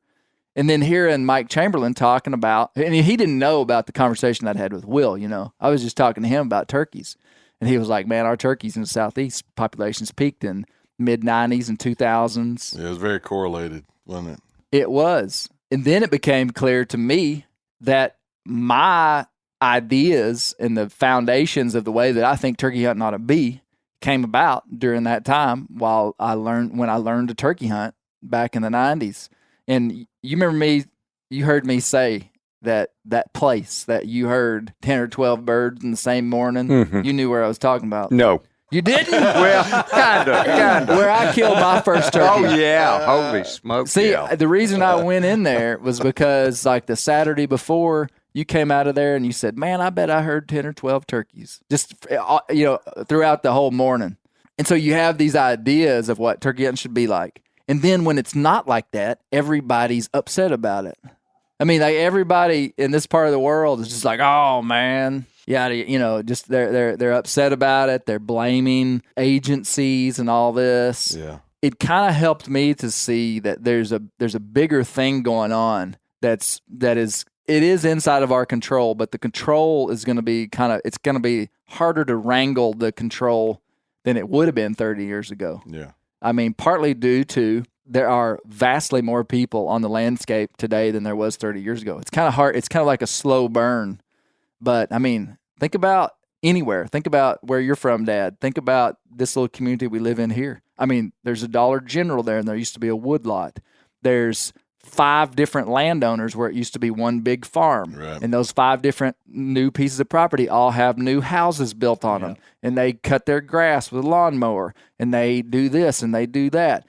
B: And then hearing Mike Chamberlain talking about, and he didn't know about the conversation I'd had with Will, I was just talking to him about turkeys. And he was like, man, our turkeys in the Southeast populations peaked in mid-90s and 2000s.
D: Yeah, it was very correlated, wasn't it?
B: It was. And then it became clear to me that my ideas and the foundations of the way that I think turkey hunting ought to be came about during that time when I learned to turkey hunt back in the 90s. And you remember you heard me say that place that you heard 10 or 12 birds in the same morning, you knew where I was talking about.
F: No.
B: You didn't?
F: Well, kind of.
B: Where I killed my first turkey.
F: Oh, yeah. Holy smoke.
B: See,
F: yeah.
B: the reason I went in there was because, like, the Saturday before, you came out of there and you said, man, I bet I heard 10 or 12 turkeys just, throughout the whole morning. And so you have these ideas of what turkey hunting should be like. And then when it's not like that, everybody's upset about it. I mean, like, everybody in this part of the world is just like, oh, man. Yeah, just they're upset about it. They're blaming agencies and all this.
D: Yeah.
B: It kind of helped me to see that there's a bigger thing going on that is inside of our control, but the control is going to be it's going to be harder to wrangle the control than it would have been 30 years ago.
D: Yeah.
B: I mean, partly due to there are vastly more people on the landscape today than there was 30 years ago. It's kind of hard. It's kind of like a slow burn. But, I mean, think about anywhere. Think about where you're from, Dad. Think about this little community we live in here. I mean, there's a Dollar General there, and there used to be a woodlot. There's 5 different landowners where it used to be one big farm.
D: Right.
B: And those 5 different new pieces of property all have new houses built on them. And they cut their grass with a lawnmower, and they do this and they do that.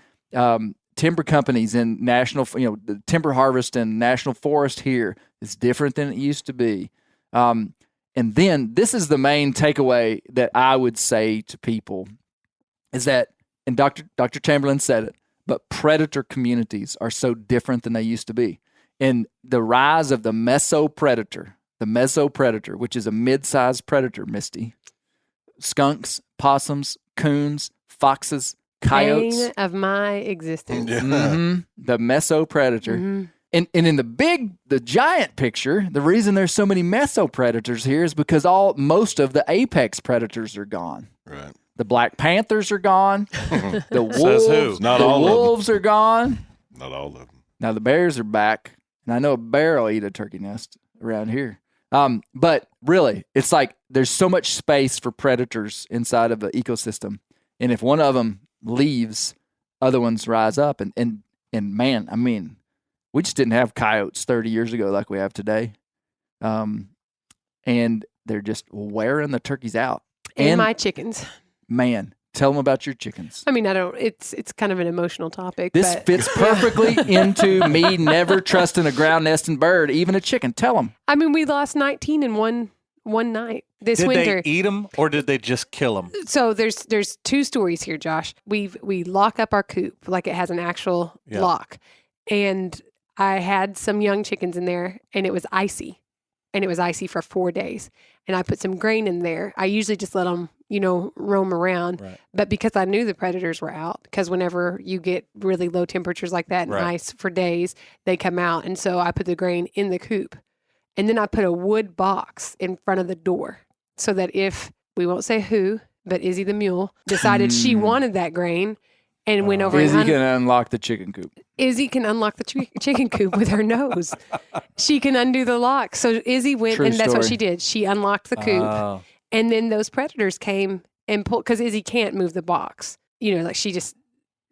B: Timber companies in the timber harvest and national forest here is different than it used to be. And then this is the main takeaway that I would say to people is that, and Dr. Chamberlain said it, but predator communities are so different than they used to be. And the rise of the mesopredator, which is a mid-sized predator, Misty, skunks, possums, coons, foxes, coyotes.
G: Bane of my existence.
D: Yeah.
B: Mm-hmm. The mesopredator. Mm-hmm. And in the giant picture, the reason there's so many mesopredators here is because most of the apex predators are gone.
D: Right.
B: The black panthers are gone. The wolves,
E: Says who?
D: Not all of them.
B: wolves are gone.
D: Not all of them.
B: Now the bears are back, and I know a bear will eat a turkey nest around here. But really, it's like there's so much space for predators inside of the ecosystem, and if one of them leaves, other ones rise up. And man, I mean, we just didn't have coyotes 30 years ago like we have today, and they're just wearing the turkeys out.
G: And my chickens.
B: Man, tell them about your chickens.
G: I mean, it's kind of an emotional topic.
B: This
G: but,
B: fits perfectly into me never trusting a ground nesting bird, even a chicken. Tell them.
G: I mean, we lost 19 in one night this
E: did
G: winter.
E: They eat them or did they just kill them?
G: So there's 2 stories here, Josh. We lock up our coop like it has an actual lock, and I had some young chickens in there, and it was icy, for 4 days. And I put some grain in there. I usually just let them, roam around. Right. But because I knew the predators were out, because whenever you get really low temperatures like that and ice for days, they come out. And so I put the grain in the coop. And then I put a wood box in front of the door so that if, we won't say who, but Izzy the mule decided she wanted that grain and went over
B: Izzy
G: and
B: can unlock the chicken coop.
G: Izzy can unlock the chicken coop with her nose. She can undo the lock. So Izzy went,
B: True
G: and that's what
B: story.
G: she did. She unlocked the coop. And then those predators came and pulled, because Izzy can't move the box. Like she just...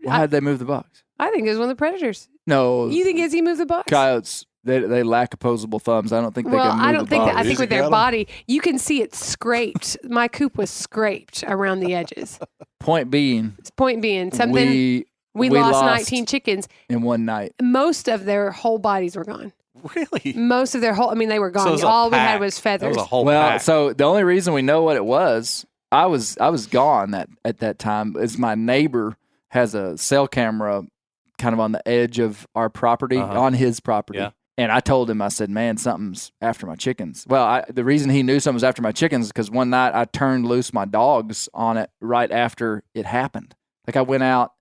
B: Why did they move the box?
G: I think it was one of the predators.
B: No,
G: You think Izzy moved the bucks?
B: coyotes. They lack opposable thumbs. I don't think they
G: Well,
B: can move
G: I don't
B: the
G: think that. I
B: body.
G: think with their
D: got 'em?
G: body, you can see it scraped. My coop was scraped around the edges.
B: Point being,
G: Point being, something we lost 19 chickens.
B: in one night.
G: Most of their whole bodies were gone.
E: Really?
G: Most of their whole. I mean, they were
E: So
G: gone.
E: it was a
G: All we had
E: pack.
G: was
E: That
G: feathers.
E: was a whole
B: Well,
E: pack.
B: so the only reason we know what it was, I was gone at that time. Is my neighbor has a cell camera kind of on the edge of our property, on his property.
E: Yeah.
B: And I told him, I said, man, something's after my chickens. Well, the reason he knew something was after my chickens is because one night I turned loose my dogs on it right after it happened. Like I went out.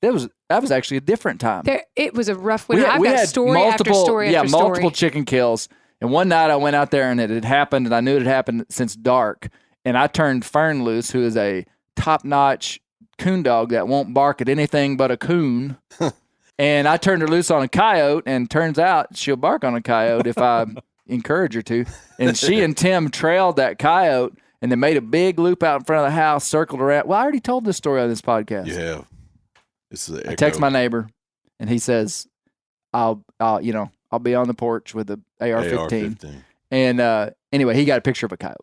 B: That was actually a different time.
G: It was a rough winter. I've got story after story after story.
B: multiple chicken kills. And one night I went out there and it had happened, and I knew it had happened since dark. And I turned Fern loose, who is a top-notch coon dog that won't bark at anything but a coon. And I turned her loose on a coyote, and turns out she'll bark on a coyote if I encourage her to. And she and Tim trailed that coyote, and they made a big loop out in front of the house, circled around. Well, I already told this story on this podcast.
D: You have. This is
B: I text my neighbor, and he says, "I'll be on the porch with the AR-15." And anyway, he got a picture of a coyote.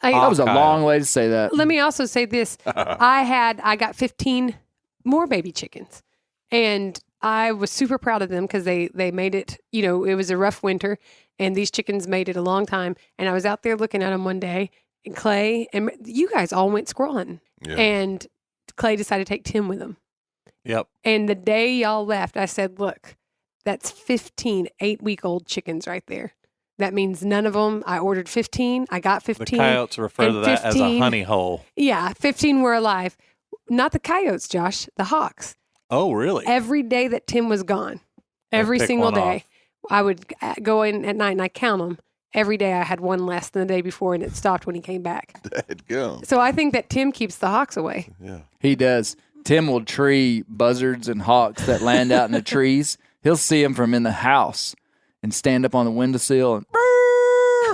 B: That was a long way to say that.
G: Let me also say this: I got 15 more baby chickens, and I was super proud of them because they made it. You know, it was a rough winter, and these chickens made it a long time. And I was out there looking at them one day, and Clay and you guys all went squirrel hunting, and Clay decided to take Tim with him.
E: Yep.
G: And the day y'all left, I said, "Look, that's 15 8-week-old chickens right there. That means none of them. I ordered 15. I got 15.
E: The coyotes refer to that as a honey hole.
G: Yeah, 15 were alive. Not the coyotes, Josh. The hawks.
E: Oh, really?
G: Every day that Tim was gone, every
E: pick
G: single
E: one
G: day,
E: off.
G: I would go in at night and I count them. Every day I had one less than the day before, and it stopped when he came back.
D: Go.
G: So I think that Tim keeps the hawks away.
D: Yeah.
B: He does. Tim will tree buzzards and hawks that land out in the trees. He'll see them from in the house and stand up on the windowsill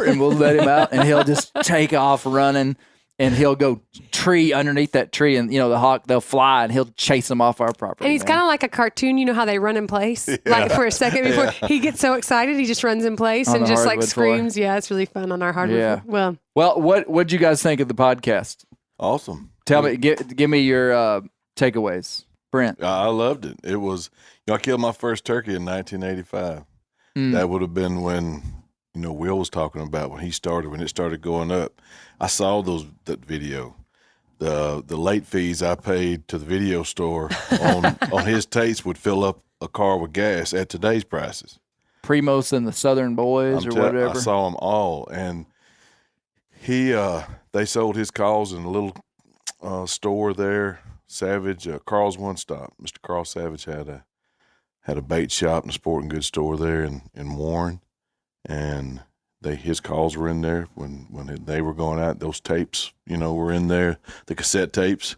B: and we'll let him out, and he'll just take off running, and he'll go tree underneath that tree, and the hawk, they'll fly, and he'll chase them off our property.
G: And he's kind of like a cartoon. You know how they run in place, like for a second before he gets so excited, he just runs in place
B: On
G: and
B: the
G: just like
B: hardwood floor.
G: screams. Yeah, it's really fun on our hardwood.
B: Yeah.
G: Well,
B: what'd you guys think of the podcast?
D: Awesome.
B: Tell me, give me your takeaways, Brent.
D: I loved it. It was, I killed my first turkey in 1985. That would have been when, Will was talking about when it started going up. I saw that video. The late fees I paid to the video store on his tapes would fill up a car with gas at today's prices.
B: Primos and the Southern Boys whatever.
D: I saw them all, and they sold his calls in a little store there. Savage, Carl's One Stop. Mr. Carl Savage had a bait shop and a sporting goods store there in Warren, and his calls were in there when they were going out. Those tapes, were in there, the cassette tapes,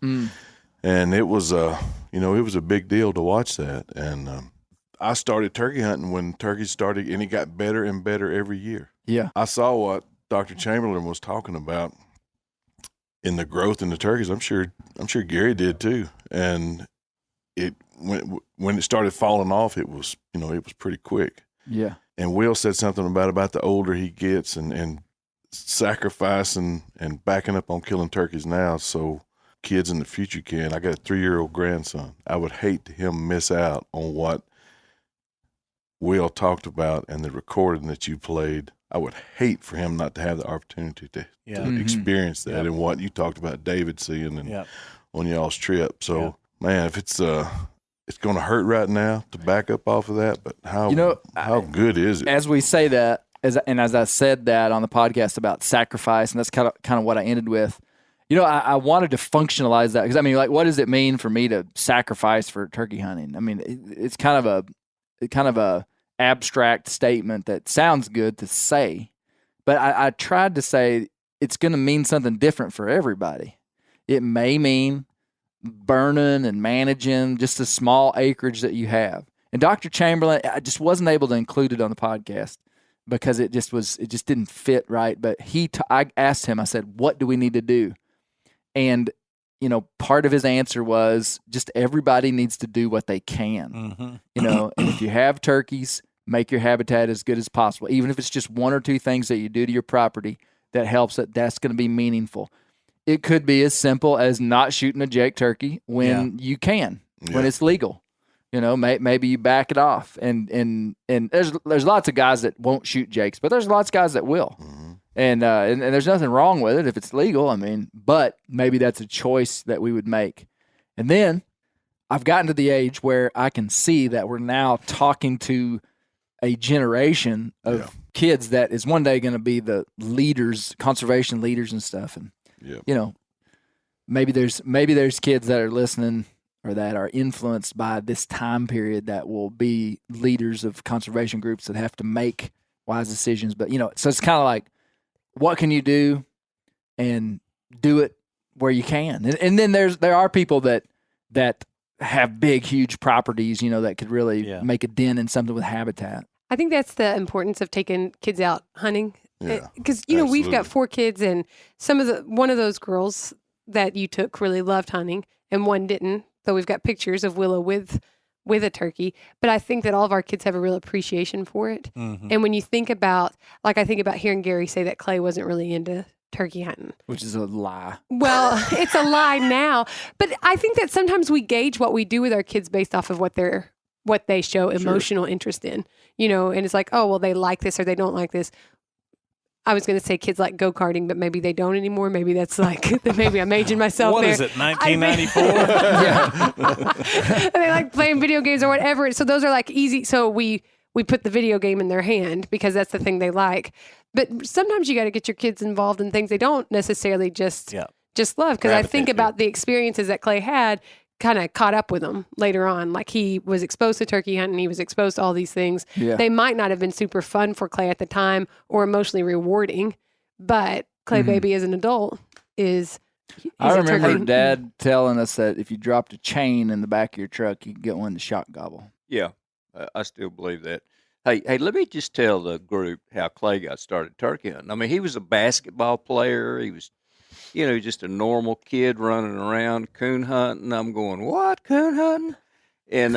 D: and it was it was a big deal to watch that. And I started turkey hunting when turkeys started, and it got better and better every year.
B: Yeah,
D: I saw what Dr. Chamberlain was talking about in the growth in the turkeys. I'm sure Gary did too, and when it started falling off, it was pretty quick.
B: Yeah.
D: And Will said something about the older he gets and sacrificing and backing up on killing turkeys now so kids in the future can. I got a 3-year-old grandson. I would hate him miss out on what Will talked about and the recording that you played. I would hate for him not to have the opportunity to experience that and what you talked about David seeing and on y'all's trip. So, man, if it's going to hurt right now to back up off of that, but how good is it?
B: As we say that, as I said that on the podcast about sacrifice, and that's kind of what I ended with. I wanted to functionalize that because what does it mean for me to sacrifice for turkey hunting? It's kind of a abstract statement that sounds good to say, but I tried to say it's going to mean something different for everybody. It may mean burning and managing just a small acreage that you have. And Dr. Chamberlain, I just wasn't able to include it on the podcast because it just didn't fit right. But I asked him, I said, what do we need to do? And part of his answer was just everybody needs to do what they can, and if you have turkeys, make your habitat as good as possible. Even if it's just one or two things that you do to your property that helps it, that's going to be meaningful. It could be as simple as not shooting a Jake turkey when you can, when it's legal. Maybe you back it off. And there's lots of guys that won't shoot Jakes, but there's lots of guys that will. And there's nothing wrong with it if it's legal. But maybe that's a choice that we would make. And then I've gotten to the age where I can see that we're now talking to a generation of kids that is one day going to be the leaders, conservation leaders and stuff. And, maybe there's kids that are listening or that are influenced by this time period that will be leaders of conservation groups that have to make wise decisions. But, so it's kind of like, what can you do, and do it where you can. And then there are people that have big, huge properties, that could really make a dent in something with habitat.
G: I think that's the importance of taking kids out hunting. Because,
D: absolutely.
G: we've got 4 kids, and one of those girls that you took really loved hunting, and one didn't, though we've got pictures of Willow with a turkey. But I think that all of our kids have a real appreciation for it. And when you think about, I think about hearing Gary say that Clay wasn't really into turkey hunting.
B: Which is a lie.
G: Well, it's a lie now. But I think that sometimes we gauge what we do with our kids based off of what they show emotional interest in, and it's like, oh, well, they like this or they don't like this. I was going to say kids like go-karting, but maybe they don't anymore. Maybe that's maybe I'm aging myself
E: What
G: there.
E: is it, 1994?
G: They like playing video games or whatever. So those are easy. So we put the video game in their hand because that's the thing they like. But sometimes you got to get your kids involved in things they don't necessarily just love. Because I think about the experiences that Clay had kind of caught up with him later on. He was exposed to turkey hunting. He was exposed to all these things. Yeah. They might not have been super fun for Clay at the time or emotionally rewarding, but Clay baby as an adult is
B: I remember Dad telling us that if you dropped a chain in the back of your truck, you could get one to shock gobble.
F: Yeah, I still believe that. Hey, let me just tell the group how Clay got started turkey hunting. He was a basketball player. He was just a normal kid running around coon hunting. I'm going, what, coon hunting? And,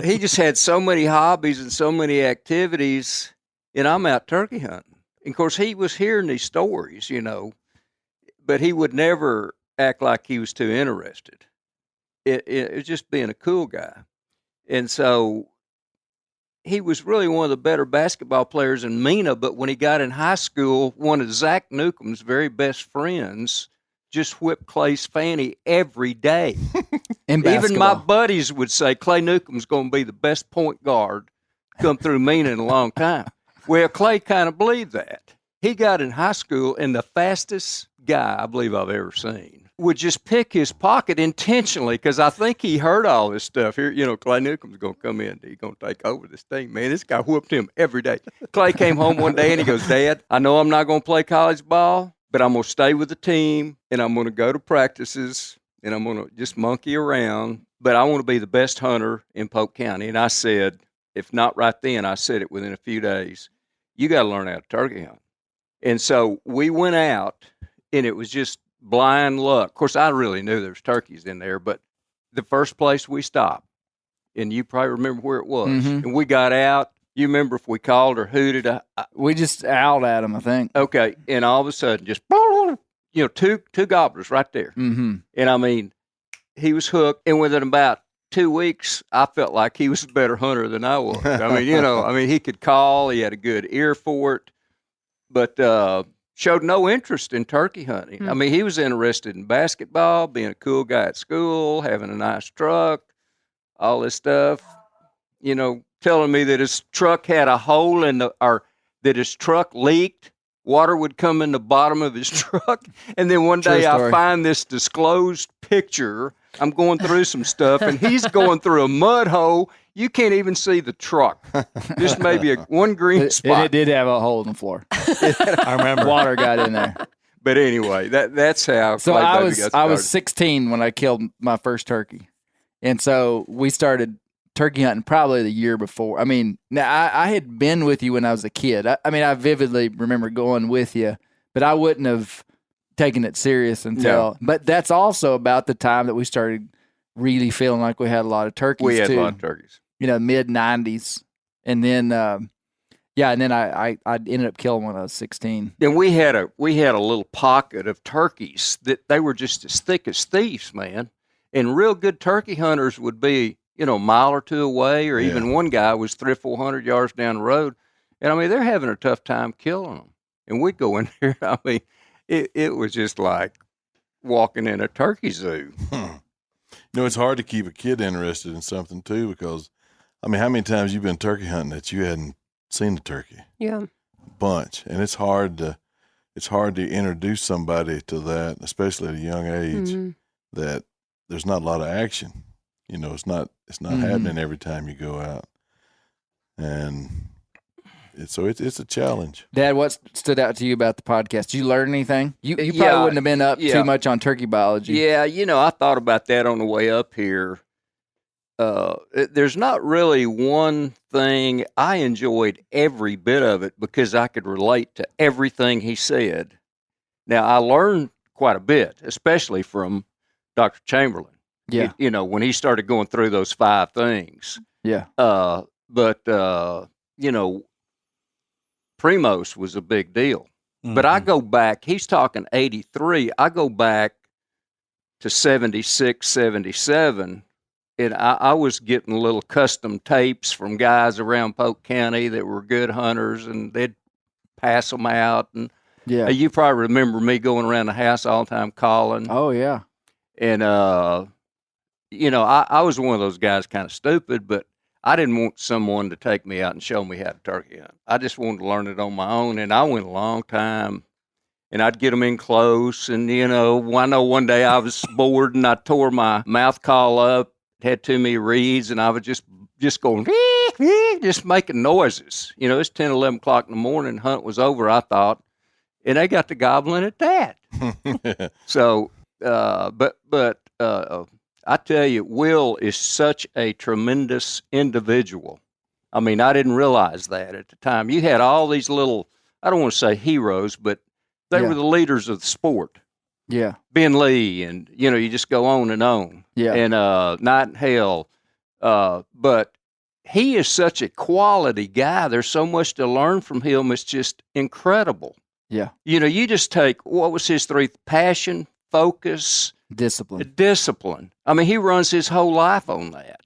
F: he just had so many hobbies and so many activities, and I'm out turkey hunting. And of course, he was hearing these stories, but he would never act like he was too interested. It was just being a cool guy. And so he was really one of the better basketball players in Mena, but when he got in high school, one of Zach Newcomb's very best friends just whipped Clay's fanny every day. Even my buddies would say Clay Newcomb's going to be the best point guard come through Mena in a long time. Well, Clay kind of believed that. He got in high school, and the fastest guy I believe I've ever seen would just pick his pocket intentionally because I think he heard all this stuff. Here, Clay Newcomb's going to come in. He's going to take over this thing. Man, this guy whooped him every day. Clay came home one day and he goes, Dad, I know I'm not going to play college ball, but I'm going to stay with the team and I'm going to go to practices and I'm going to just monkey around, but I want to be the best hunter in Polk County. And I said, if not right then, I said it within a few days, you got to learn how to turkey hunt. And so we went out and it was just blind luck. Of course, I really knew there was turkeys in there, but the first place we stopped, and you probably remember where it was, and we got out. You remember if we called or hooted?
B: We just owled at them, I think.
F: Okay, and all of a sudden, just two gobblers right there. And he was hooked, and within about 2 weeks, I felt like he was a better hunter than I was. He could call. He had a good ear for it, but showed no interest in turkey hunting. He was interested in basketball, being a cool guy at school, having a nice truck, all this stuff. Telling me that his truck had a hole that his truck leaked. Water would come in the bottom of his truck. And then one day I find this disclosed picture. I'm going through some stuff, and he's going through a mud hole. You can't even see the truck. Just maybe one green spot.
B: It did have a hole in the floor.
E: I remember.
B: Water got in there.
F: But anyway, that's how.
B: So I was 16 when I killed my first turkey, and so we started turkey hunting probably the year before. Now I had been with you when I was a kid. I vividly remember going with you, but I wouldn't have taking it serious until. But that's also about the time that we started really feeling like we had a lot of turkeys.
F: We had
B: too.
F: a lot of turkeys.
B: Mid 90s, and then and then I ended up killing one when I was 16.
F: And we had a little pocket of turkeys that they were just as thick as thieves, man. And real good turkey hunters would be, a mile or two away, or even one guy was 300 or 400 yards down the road. And I mean, they're having a tough time killing them. And we'd go in there. I mean, it was just like walking in a turkey zoo.
D: It's hard to keep a kid interested in something too, because I mean, how many times you've been turkey hunting that you hadn't seen the turkey?
G: Yeah.
D: A bunch. And it's hard to introduce somebody to that, especially at a young age, that there's not a lot of action. It's not happening every time you go out. And it's a challenge.
B: Dad, what stood out to you about the podcast? Did you learn anything? You probably wouldn't have been up too much on turkey biology.
F: Yeah, I thought about that on the way up here. There's not really one thing. I enjoyed every bit of it because I could relate to everything he said. Now, I learned quite a bit, especially from Dr. Chamberlain.
B: Yeah.
F: When he started going through those 5 things.
B: Yeah.
F: But Primos was a big deal. Mm-hmm. But I go back, he's talking 83. I go back to 76, 77. And I was getting little custom tapes from guys around Polk County that were good hunters, and they'd pass them out. And you probably remember me going around the house all the time calling.
B: Oh, yeah.
F: And, I was one of those guys, kind of stupid, but I didn't want someone to take me out and show me how to turkey hunt. I just wanted to learn it on my own, and I went a long time. And I'd get them in close, and, I know one day I was bored, and I tore my mouth call up. Had too many reeds, and I was just going, just making noises. It's 10, 11 o'clock in the morning, hunt was over, I thought, and they got the gobbling at that. So, but I tell you, Will is such a tremendous individual. I mean, I didn't realize that at the time. You had all these little, I don't want to say heroes, but they were the leaders of the sport.
B: Yeah.
F: Ben Lee, and, you just go on and on.
B: Yeah.
F: And Night and Hell. But he is such a quality guy. There's so much to learn from him. It's just incredible.
B: Yeah.
F: You just take, what was his 3? Passion, focus. Discipline. I mean, he runs his whole life on that.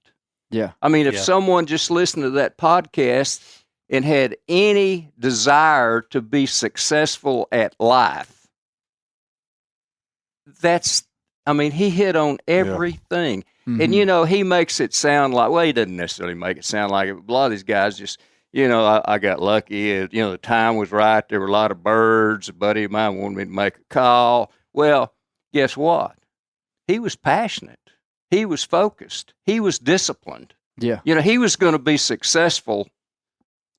B: Yeah.
F: I mean, if someone just listened to that podcast and had any desire to be successful at life, he hit on everything. Yeah. Mm-hmm. And, he makes it sound like, well, he doesn't necessarily make it sound like it, but a lot of these guys just, I got lucky. The time was right. There were a lot of birds. A buddy of mine wanted me to make a call. Well, guess what? He was passionate. He was focused. He was disciplined.
B: Yeah.
F: He was going to be successful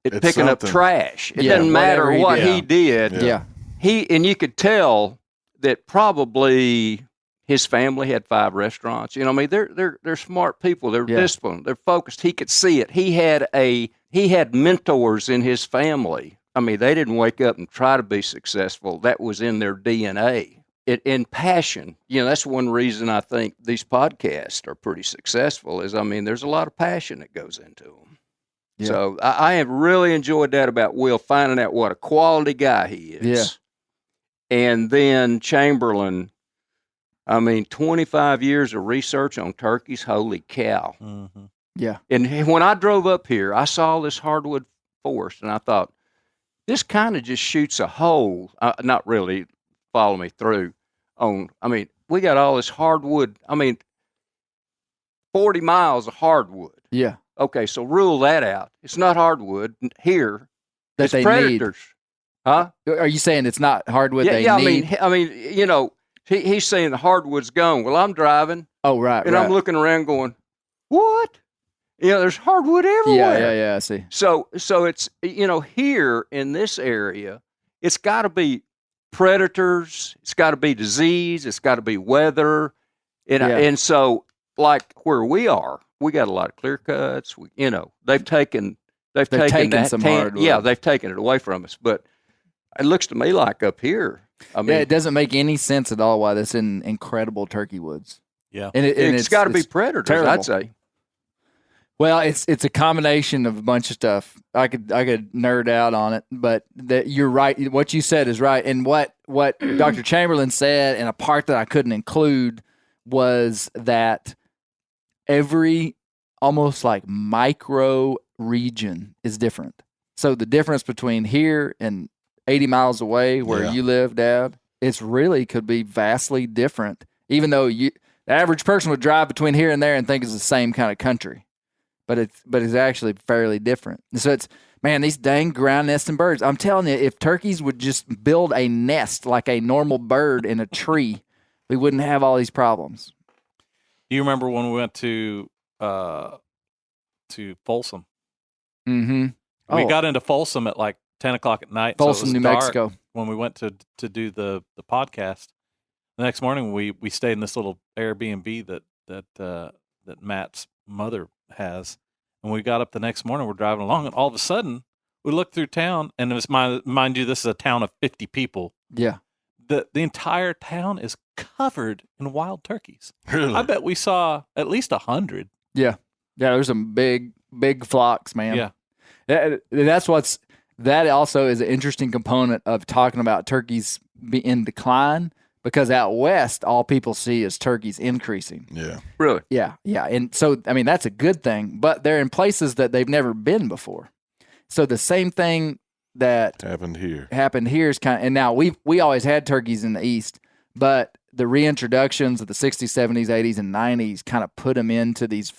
F: at picking up trash. It doesn't matter what he did.
B: Yeah.
F: And you could tell that probably his family had 5 restaurants. They're smart people. They're disciplined. They're focused. He could see it. He had mentors in his family. I mean, they didn't wake up and try to be successful. That was in their DNA. In passion, that's one reason I think these podcasts are pretty successful is, there's a lot of passion that goes into them. Yeah. So I have really enjoyed that about Will, finding out what a quality guy he is.
B: Yeah.
F: And then Chamberlain, 25 years of research on turkeys, holy cow.
B: Mm-hmm. Yeah.
F: And when I drove up here, I saw this hardwood forest, and I thought, this kind of just shoots a hole, not really, follow me through, we got all this hardwood, 40 miles of hardwood.
B: Yeah.
F: Okay, so rule that out. It's not hardwood here. It's predators. Huh?
B: Are you saying it's not hardwood they need?
F: He's saying the hardwood's gone. Well, I'm driving.
B: Oh, right,
F: and I'm looking around going, what? There's hardwood everywhere.
B: Yeah, I see.
F: So it's, here in this area, it's got to be predators, it's got to be disease, it's got to be weather. And so, like where we are, we got a lot of clear cuts. They've taken
B: some hardwood.
F: Yeah, they've taken it away from us. But it looks to me like up here, I mean,
H: Yeah, it doesn't make any sense at all why that's in incredible turkey woods.
E: Yeah.
H: And
F: it's got to be
H: it's
F: predators,
H: terrible.
F: I'd say.
H: Well, it's a combination of a bunch of stuff. I could nerd out on it, but you're right. What you said is right. And what Dr. Chamberlain said, and a part that I couldn't include, was that every almost like micro region is different. So the difference between here and 80 miles away where you live, Dad, it's really could be vastly different. Even though the average person would drive between here and there and think it's the same kind of country. But it's actually fairly different. So it's, man, these dang ground nesting birds. I'm telling you, if turkeys would just build a nest like a normal bird in a tree, we wouldn't have all these problems.
E: Do you remember when we went to Folsom?
H: Mm-hmm.
E: We got into Folsom at like 10 o'clock at night.
H: Folsom,
E: so it was
H: New
E: dark
H: Mexico.
E: When we went to do the podcast. The next morning, we stayed in this little Airbnb that Matt's mother has, and we got up the next morning. We're driving along, and all of a sudden, we looked through town, and it was mind you, this is a town of 50 people.
H: Yeah,
E: the entire town is covered in wild turkeys.
D: Really?
E: I bet we saw at least 100.
H: yeah. There's some big flocks, man.
E: Yeah,
H: that also is an interesting component of talking about turkeys in decline. Because out west, all people see is turkeys increasing.
D: Yeah.
F: Really?
H: Yeah. And so, I mean, that's a good thing. But they're in places that they've never been before. So the same thing that
D: happened here
H: is kind of, and now we always had turkeys in the east, but the reintroductions of the 60s, 70s, 80s, and 90s kind of put them into these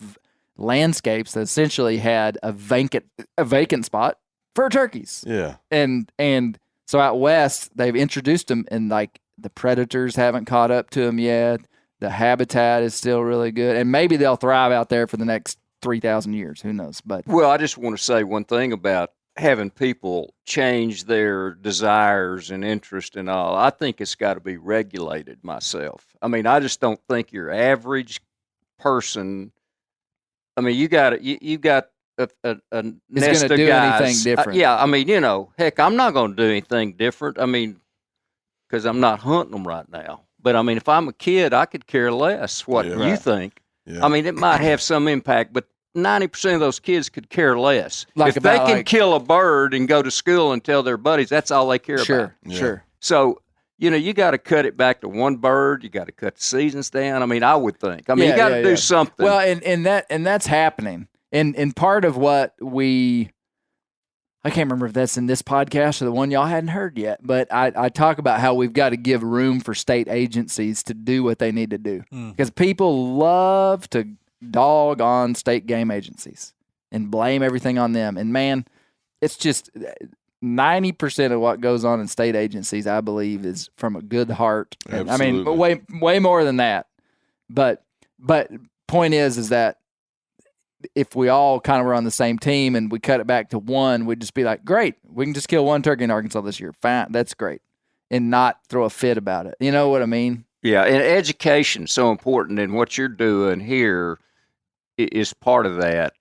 H: landscapes that essentially had a vacant spot for turkeys.
D: Yeah.
H: And so out west, they've introduced them, and like, the predators haven't caught up to them yet. The habitat is still really good. And maybe they'll thrive out there for the next 3,000 years. Who knows? But
F: Well, I just want to say one thing about having people change their desires and interest and all. I think it's got to be regulated myself. I mean, I just don't think your average person, I mean, you got a nest
H: gonna
F: of
H: do
F: guys.
H: anything different.
F: Yeah, I mean, heck, I'm not going to do anything different. I mean, because I'm not hunting them right now. But, I mean, if I'm a kid, I could care less what you think.
D: Yeah.
F: I mean, it might have some impact, but 90% of those kids could care less.
H: Like
F: if they
H: about,
F: can
H: like-
F: kill a bird and go to school and tell their buddies, that's all they care about.
H: sure.
F: So, you got to cut it back to one bird. You got to cut the seasons down. I mean, I would think. I mean, you got to do something.
H: Well, and that's happening. And part of what I can't remember if that's in this podcast or the one y'all hadn't heard yet, but I talk about how we've got to give room for state agencies to do what they need to do. Because people love to dog on state game agencies and blame everything on them. And, man, it's just 90% of what goes on in state agencies, I believe, is from a good heart. And, I mean, way more than that. But point is that if we all kind of were on the same team and we cut it back to one, we'd just be like, great, we can just kill one turkey in Arkansas this year. Fine, that's great. And not throw a fit about it. You know what I mean?
F: Yeah, and education's so important, and what you're doing here is part of that.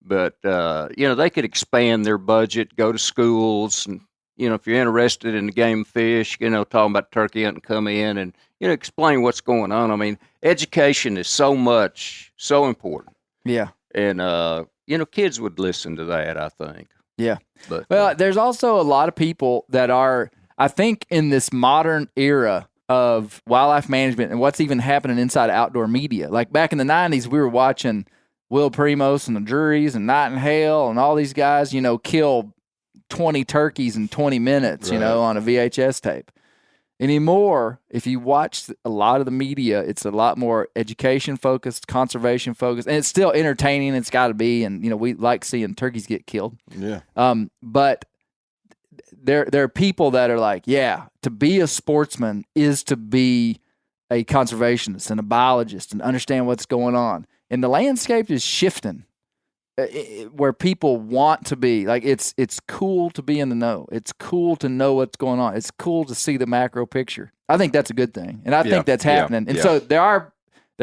F: But, they could expand their budget, go to schools, and, if you're interested in the game of fish, talking about turkey hunting, come in and, explain what's going on. I mean, education is so important.
H: Yeah.
F: And, kids would listen to that, I think.
H: Yeah.
F: But,
H: well, there's also a lot of people that are, I think, in this modern era of wildlife management and what's even happening inside outdoor media. Like back in the 90s, we were watching Will Primos and the Drurys and Nightingale and all these guys, kill 20 turkeys in 20 minutes, on a VHS tape. Anymore, if you watch a lot of the media, it's a lot more education-focused, conservation-focused, and it's still entertaining. It's got to be, and, we like seeing turkeys get killed.
D: Yeah.
H: But there are people that are like, yeah, to be a sportsman is to be a conservationist and a biologist and understand what's going on. And the landscape is shifting where people want to be. Like, it's cool to be in the know. It's cool to know what's going on. It's cool to see the macro picture. I think that's a good thing. And I think that's happening. And so there are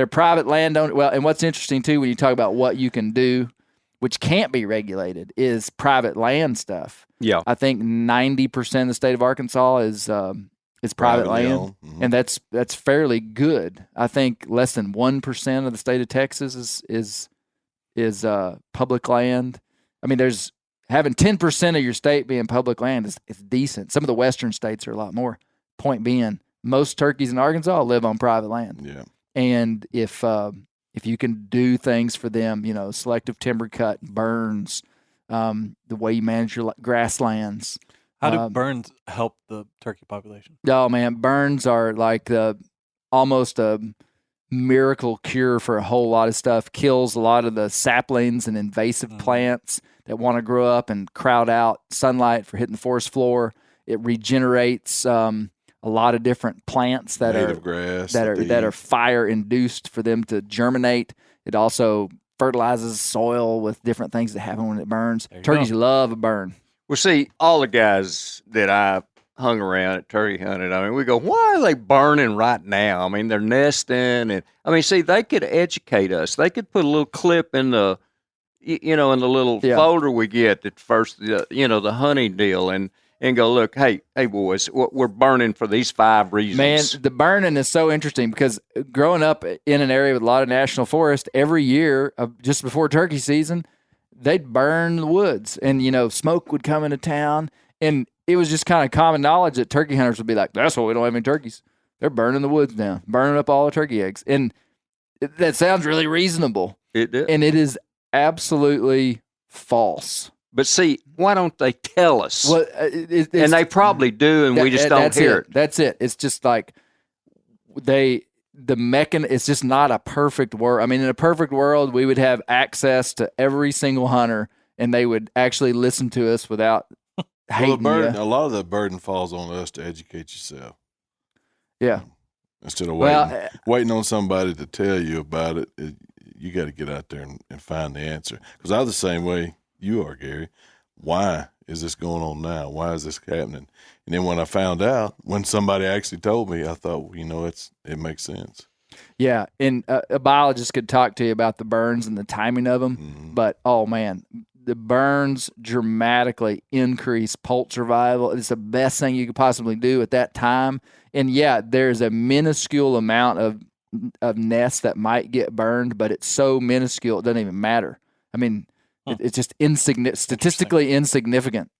H: private landowners. Well, and what's interesting, too, when you talk about what you can do, which can't be regulated, is private land stuff.
F: Yeah.
H: I think 90% of the state of Arkansas is It's private
D: Privately
H: land,
D: owned. Mhm.
H: and that's fairly good. I think less than 1% of the state of Texas is public land. I mean, there's having 10% of your state being public land is decent. Some of the western states are a lot more. Point being, most turkeys in Arkansas live on private land.
D: Yeah.
H: And if you can do things for them, selective timber cut, burns, the way you manage your grasslands.
E: How do burns help the turkey population?
H: Oh man, burns are like almost a miracle cure for a whole lot of stuff. Kills a lot of the saplings and invasive plants that want to grow up and crowd out sunlight for hitting the forest floor. It regenerates a lot of different plants that
D: Native
H: are
D: grass
H: that are fire induced for them to germinate. It also fertilizes soil with different things that happen when it burns. Turkeys love a burn.
F: Well, see, all the guys that I hung around at turkey hunting, I mean, we go, why are they burning right now? I mean, they're nesting. And I mean, see, they could educate us. They could put a little clip in the, in the little folder we get at first, the hunting deal and go, look, hey, boys, we're burning for these 5 reasons.
H: Man, the burning is so interesting because growing up in an area with a lot of national forest, every year, just before turkey season, they'd burn the woods and, smoke would come into town. And it was just kind of common knowledge that turkey hunters would be like, that's why we don't have any turkeys. They're burning the woods down, burning up all the turkey eggs. And that sounds really reasonable.
F: It did.
H: And it is absolutely false.
F: But see, why don't they tell us?
H: Well,
F: and they probably do, and we just don't hear it.
H: That's it. It's just like it's just not a perfect world. I mean, in a perfect world, we would have access to every single hunter, and they would actually listen to us without hating you.
D: A lot of the burden falls on us to educate yourself.
H: Yeah.
D: Instead of waiting on somebody to tell you about it, you got to get out there and find the answer. Because I'm the same way you are, Gary. Why is this going on now? Why is this happening? And then when I found out, when somebody actually told me, I thought, it makes sense.
H: Yeah, and a biologist could talk to you about the burns and the timing of them, but oh man, the burns dramatically increase poult survival. It's the best thing you could possibly do at that time. And yeah, there's a minuscule amount of nests that might get burned, but it's so minuscule it doesn't even matter. I mean, it's just statistically insignificant.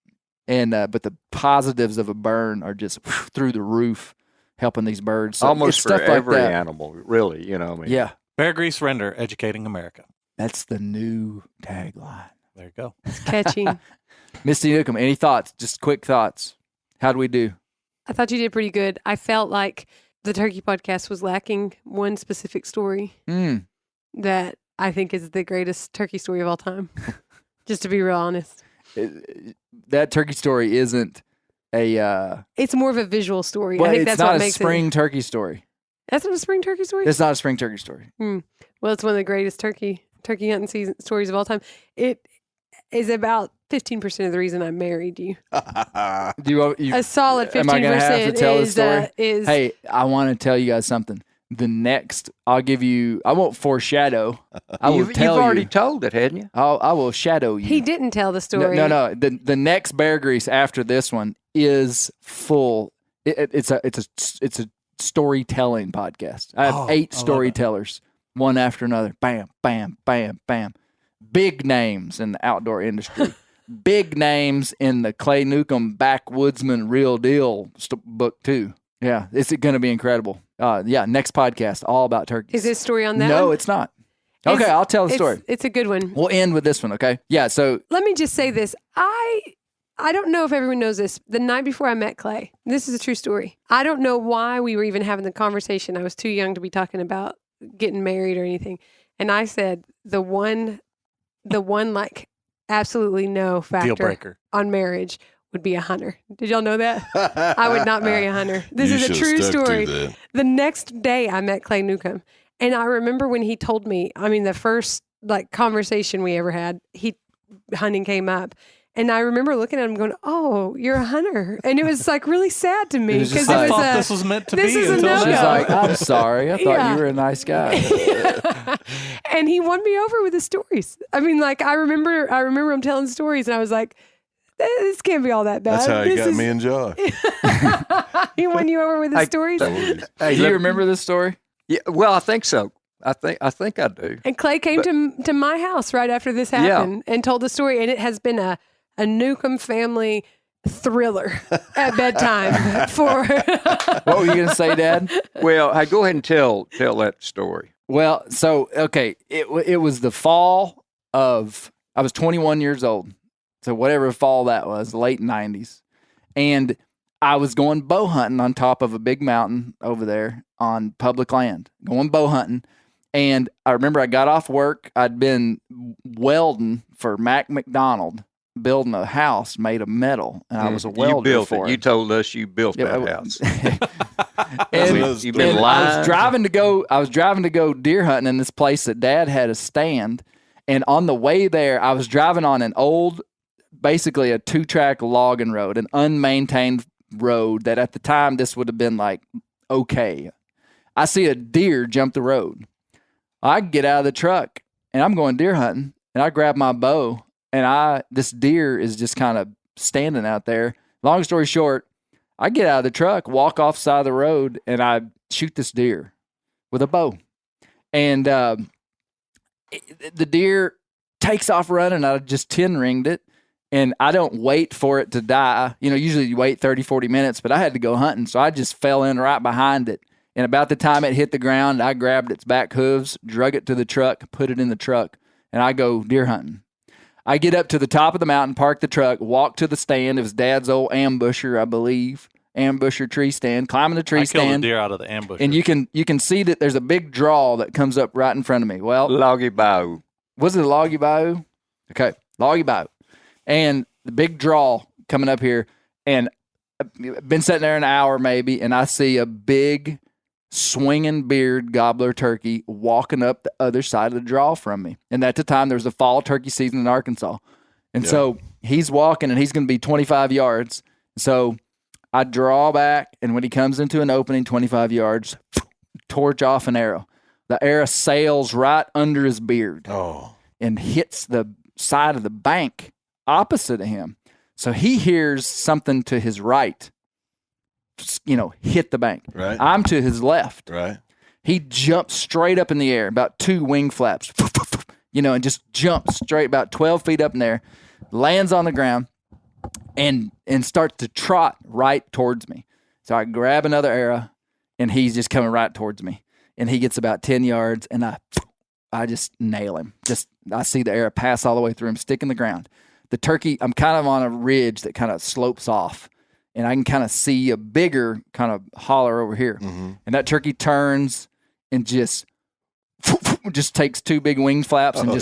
H: And but the positives of a burn are just through the roof, helping these birds. So
F: almost for every
H: like
F: animal, really.
H: Yeah.
E: Bear Grease Render, educating America.
H: That's the new tagline.
E: There you go.
G: It's catchy.
H: Misty Newcomb, any thoughts? Just quick thoughts. How'd we do?
G: I thought you did pretty good. I felt like the Turkey Podcast was lacking one specific story that I think is the greatest turkey story of all time. Just to be real honest.
H: That turkey story isn't a...
G: it's more of a visual story.
H: Well,
G: I think that's what makes
H: it... It's not a spring turkey story.
G: That's not a spring turkey story?
H: It's not a spring turkey story.
G: Well, it's one of the greatest turkey hunting season stories of all time. It is about 15% of the reason I married you.
H: Do you
G: a solid 15%
H: am I gonna have to tell the story?
G: Is
H: hey, I want to tell you guys something. The next, I'll give you. I won't foreshadow. I will tell you.
F: You've already told it, hadn't you?
H: I will shadow you.
G: He didn't tell the story.
H: No. The next Bear Grease after this one is full. It's a storytelling podcast. I have 8 storytellers, one after another. Bam, bam, bam, bam. Big names in the outdoor industry. Big names in the Clay Newcomb Backwoodsman Real Deal book too. Yeah, it's going to be incredible. Next podcast, all about turkeys.
G: Is this story on that
H: No,
G: one?
H: it's not. Okay, I'll tell the story.
G: It's a good one.
H: We'll end with this one, okay? Yeah, so...
G: Let me just say this. I don't know if everyone knows this. The night before I met Clay, this is a true story. I don't know why we were even having the conversation. I was too young to be talking about getting married or anything. And I said the one like absolutely no factor
E: deal breaker
G: on marriage would be a hunter. Did y'all know that? I would not marry a hunter. This
D: You
G: is a
D: should've
G: true
D: stuck to
G: story.
D: that.
G: The next day I met Clay Newcomb, and I remember when he told me, the first conversation we ever had, hunting came up. And I remember looking at him going, "Oh, you're a hunter," and it was really sad to me because
E: I thought this was meant to be.
G: This is a
E: until
G: no-go.
H: She's like, I'm sorry. I thought you were a nice guy.
G: And he won me over with his stories. I remember him telling stories, and I was like, "This can't be all that bad."
D: That's how he got me and Josh.
G: He won you over with his stories.
F: Hey,
H: Do you remember this story?
F: Yeah, well, I think so. I think I do.
G: And Clay came to my house right after this happened and told the story, and it has been a Newcomb family thriller at bedtime for.
H: What were you going to say, Dad?
F: Well, hey, go ahead and tell that story.
H: Well, so, okay, it was the fall of, I was 21 years old. So whatever fall that was, late 90s. And I was going bow hunting on top of a big mountain over there on public land, going bow hunting. And I remember I got off work. I'd been welding for Mac McDonald, building a house made of metal, and I was a welder.
F: You built
H: for
F: it. You told us you built that house. You've been lying.
H: I was driving to go deer hunting in this place that Dad had a stand, and on the way there, I was driving on an old, basically a 2-track logging road, an unmaintained road that at the time this would have been like okay. I see a deer jump the road. I get out of the truck and I'm going deer hunting, and I grab my bow, and this deer is just kind of standing out there. Long story short, I get out of the truck, walk off the side of the road, and I shoot this deer with a bow. And the deer takes off running. I just 10-ringed it, and I don't wait for it to die. You know, usually you wait 30, 40 minutes, but I had to go hunting, so I just fell in right behind it. And about the time it hit the ground, I grabbed its back hooves, drug it to the truck, put it in the truck, and I go deer hunting. I get up to the top of the mountain, park the truck, walk to the stand. It was Dad's old ambusher, I believe. Ambusher tree stand, climbing the tree stand.
E: I killed a deer out of the ambusher.
H: And you can see that there's a big draw that comes up right in front of me. Well,
F: Loggy Bayou.
H: Was it a Loggy Bayou? Okay, Loggy Bayou. And the big draw coming up here. And I've been sitting there an hour maybe, and I see a big swinging beard gobbler turkey walking up the other side of the draw from me. And at the time, there was a fall turkey season in Arkansas. And so he's walking, and he's going to be 25 yards. So I draw back, and when he comes into an opening 25 yards, torch off an arrow. The arrow sails right under his beard and hits the side of the bank opposite of him. So he hears something to his right, hit the bank.
D: Right.
H: I'm to his left.
D: Right.
H: He jumps straight up in the air, about 2 wing flaps, and just jumps straight about 12 feet up in there, lands on the ground, and starts to trot right towards me. So I grab another arrow, and he's just coming right towards me. And he gets about 10 yards, and I just nail him. I see the arrow pass all the way through him, stick in the ground. The turkey, I'm kind of on a ridge that kind of slopes off, and I can kind of see a bigger kind of holler over here. Mm-hmm. And that turkey turns and just takes 2 big wing flaps and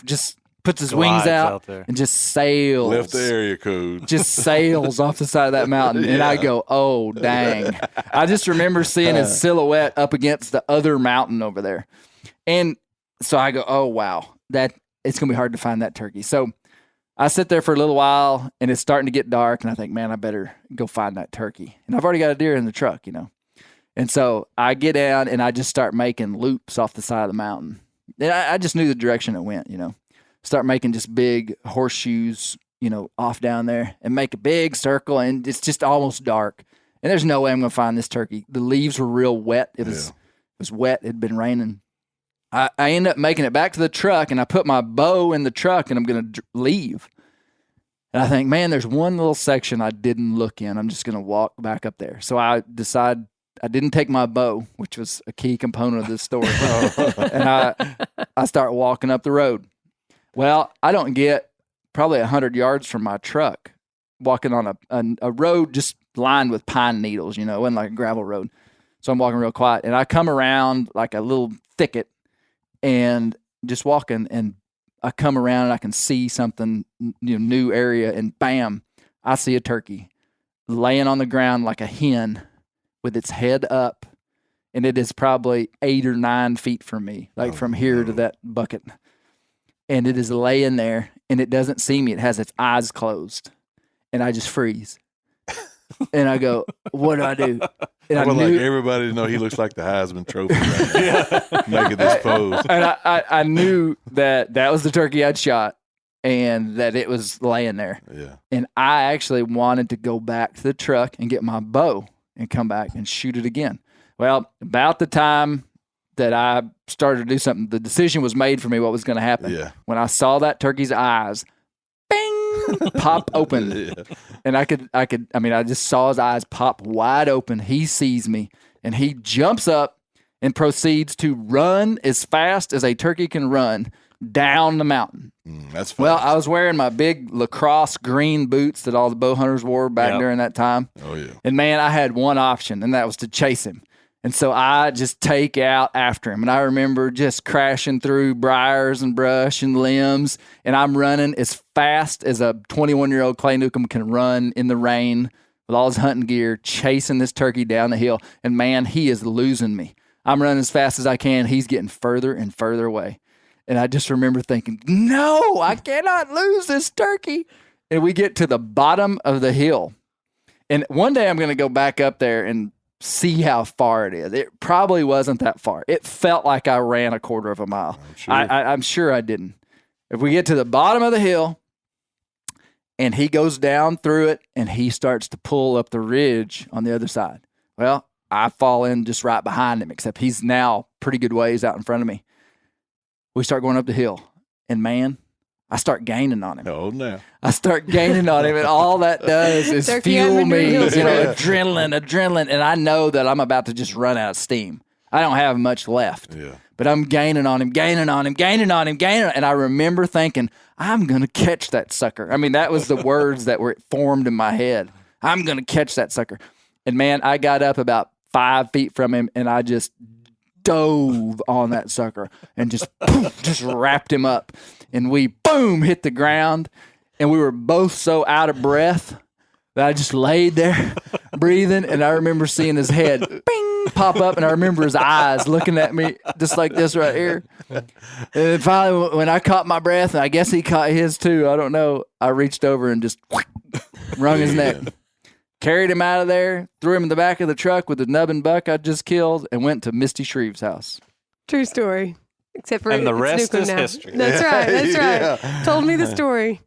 H: just puts his wings out and just sails.
D: Left the area code.
H: Just sails off the side of that mountain. And I go, oh, dang. I just remember seeing his silhouette up against the other mountain over there. And so I go, oh, wow, it's going to be hard to find that turkey. So I sit there for a little while, and it's starting to get dark, and I think, man, I better go find that turkey. And I've already got a deer in the truck, And so I get down, and I just start making loops off the side of the mountain. And I just knew the direction it went, Start making just big horseshoes, off down there, and make a big circle, and it's just almost dark. And there's no way I'm going to find this turkey. The leaves were real wet. It was wet. It had been raining. I end up making it back to the truck, and I put my bow in the truck, and I'm going to leave. And I think, man, there's one little section I didn't look in. I'm just going to walk back up there. So I decide I didn't take my bow, which was a key component of this story. And I start walking up the road. Well, I don't get probably 100 yards from my truck, walking on a road just lined with pine needles, it wasn't like a gravel road. So I'm walking real quiet, and I come around like a little thicket and just walking, and I come around and I can see something, new area, and bam, I see a turkey laying on the ground like a hen with its head up, and it is probably 8 or 9 feet from me, from here to that bucket. And it is laying there, and it doesn't see me. It has its eyes closed, and I just freeze. And I go, what do I do? And
D: I would like everybody to know he looks like the Heisman Trophy right now, making this pose.
H: And I knew that was the turkey I'd shot, and that it was laying there.
D: Yeah.
H: And I actually wanted to go back to the truck and get my bow and come back and shoot it again. Well, about the time that I started to do something, the decision was made for me what was going to happen.
D: Yeah.
H: When I saw that turkey's eyes, bing, pop open.
D: Yeah.
H: And I just saw his eyes pop wide open. He sees me and he jumps up and proceeds to run as fast as a turkey can run down the mountain.
D: That's fast.
H: Well, I was wearing my big lacrosse green boots that all the bow hunters wore back during that time.
D: Oh, yeah.
H: And man, I had one option, and that was to chase him. And so I just take out after him. And I remember just crashing through briars and brush and limbs. And I'm running as fast as a 21-year-old Clay Newcomb can run in the rain with all his hunting gear, chasing this turkey down the hill. And man, he is losing me. I'm running as fast as I can. He's getting further and further away. And I just remember thinking, no, I cannot lose this turkey. And we get to the bottom of the hill. And one day I'm going to go back up there and see how far it is. It probably wasn't that far. It felt like I ran a quarter of a mile. I'm sure I didn't. If we get to the bottom of the hill and he goes down through it and he starts to pull up the ridge on the other side, well, I fall in just right behind him, except he's now pretty good ways out in front of me. We start going up the hill, and man, I start gaining on him.
D: Oh, no.
H: I start gaining on him, and all that does is
G: Turkey
H: fuel
G: having
H: me,
G: hills.
H: adrenaline, and I know that I'm about to just run out of steam. I don't have much left, but I'm gaining on him, and I remember thinking, I'm going to catch that sucker. I mean, that was the words that were formed in my head. I'm going to catch that sucker. And man, I got up about 5 feet from him, and I just dove on that sucker and just wrapped him up, and we hit the ground, and we were both so out of breath that I just laid there breathing, and I remember seeing his head pop up, and I remember his eyes looking at me just like this right here. And then finally, when I caught my breath, and I guess he caught his too, I don't know, I reached over and just wrung his neck. Carried him out of there, threw him in the back of the truck with the nubbin buck I just killed, and went to Misty Shreve's house.
G: True story. Except for
E: And the
G: it's
E: rest
G: Newcomb
E: is
G: now.
E: history.
G: That's right. That's right. Told me the story.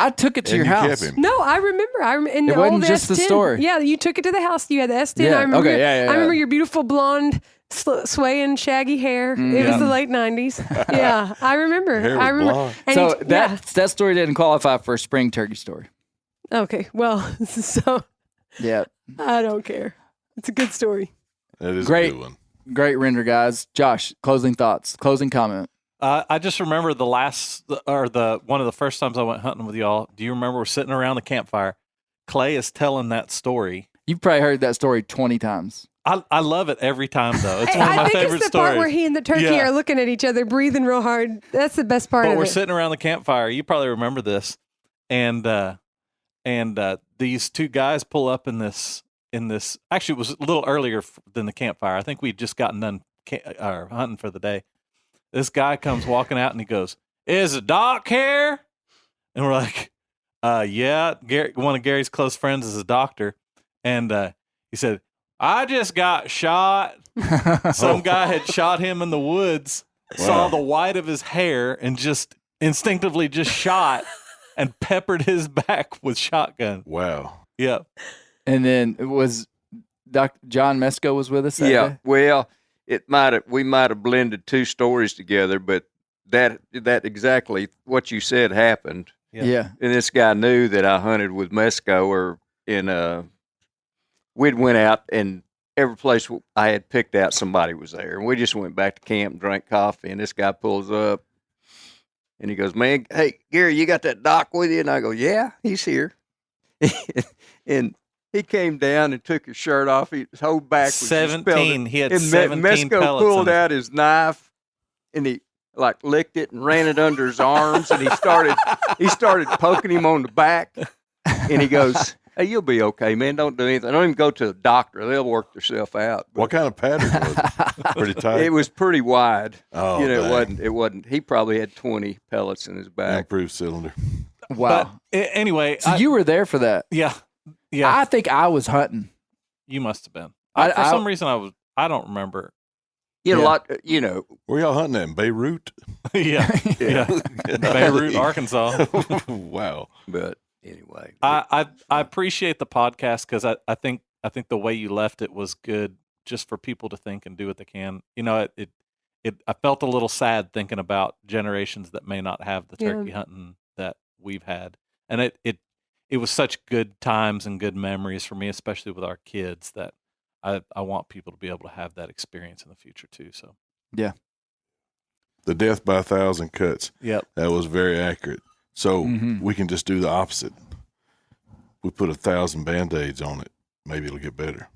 H: I took it to
D: And
H: your
D: you
H: house.
D: kept him.
G: No, I remember. In
H: It
G: the
H: wasn't
G: old
H: just the
G: S10.
H: story.
G: Yeah, you took it to the house. You had the S10.
H: Yeah,
G: I remember.
H: okay, yeah.
G: I remember your beautiful blonde, swaying, shaggy hair. It was the late '90s. Yeah, I remember.
D: Hair was
G: I remember.
D: blonde.
G: And
H: So that story didn't qualify for a spring turkey story.
G: Okay. Well, so
H: Yeah.
G: I don't care. It's a good story.
D: That is
H: Great.
D: a good one.
H: Great render, guys. Josh, closing thoughts, closing comment.
E: I just remember one of the first times I went hunting with y'all. Do you remember we're sitting around the campfire? Clay is telling that story.
H: You've probably heard that story 20 times.
E: I love it every time though. It's
G: Hey,
E: one of my
G: I think
E: favorite
G: it's the
E: stories.
G: part where he and the turkey
E: Yeah.
G: are looking at each other, breathing real hard. That's the best part
E: But
G: of
E: we're
G: it.
E: sitting around the campfire. You probably remember this, and these two guys pull up in this. Actually, it was a little earlier than the campfire. I think we'd just gotten done hunting for the day. This guy comes walking out and he goes, "Is a doc here?" And we're like, "Yeah." One of Gary's close friends is a doctor, and he said, "I just got shot." Some guy had shot him in the woods, saw the white of his hair, and just instinctively just shot and peppered his back with shotgun.
D: Wow.
E: Yep.
H: And then it was Dr. John Mesco was with us that day?
F: Well, we might have blended two stories together, but that exactly what you said happened.
H: Yeah.
F: And this guy knew that I hunted with Mesco, we'd went out, and every place I had picked out, somebody was there, and we just went back to camp and drank coffee. And this guy pulls up, and he goes, "Man, hey Gary, you got that doc with you?" And I go, "Yeah, he's here." And he came down and took his shirt off. His whole back was
E: 17. He had
F: and
E: 17
F: Mesco
E: pellets
F: pulled
E: in it.
F: out his knife, and he licked it and ran it under his arms, and he started poking him on the back, and he goes, "Hey, you'll be okay, man. Don't do anything. Don't even go to the doctor. They'll work themselves out." But
D: What kind of pattern was it? Pretty tight.
F: it was pretty wide.
D: Oh,
F: it wasn't. He probably had 20 pellets in his back.
D: Improved cylinder.
H: Wow.
E: Anyway,
H: So you were there for that.
E: yeah,
H: I think I was hunting.
E: you must have been.
H: I-
E: For
H: I-
E: some reason, I don't remember.
F: You know,
H: Yeah.
D: Where y'all hunting at? In Beirut?
E: yeah, Beirut, Arkansas.
D: Wow.
F: but anyway.
E: I appreciate the podcast because I think I think the way you left it was good, just for people to think and do what they can. You know, I felt a little sad thinking about generations that may not have the turkey hunting that we've had, and it was such good times and good memories for me, especially with our kids, that I want people to be able to have that experience in the future too. So
H: yeah.
D: The death by 1,000 cuts.
E: Yep.
D: That was very accurate. So we can just do the opposite. We put 1,000 Band-Aids on it. Maybe it'll get better.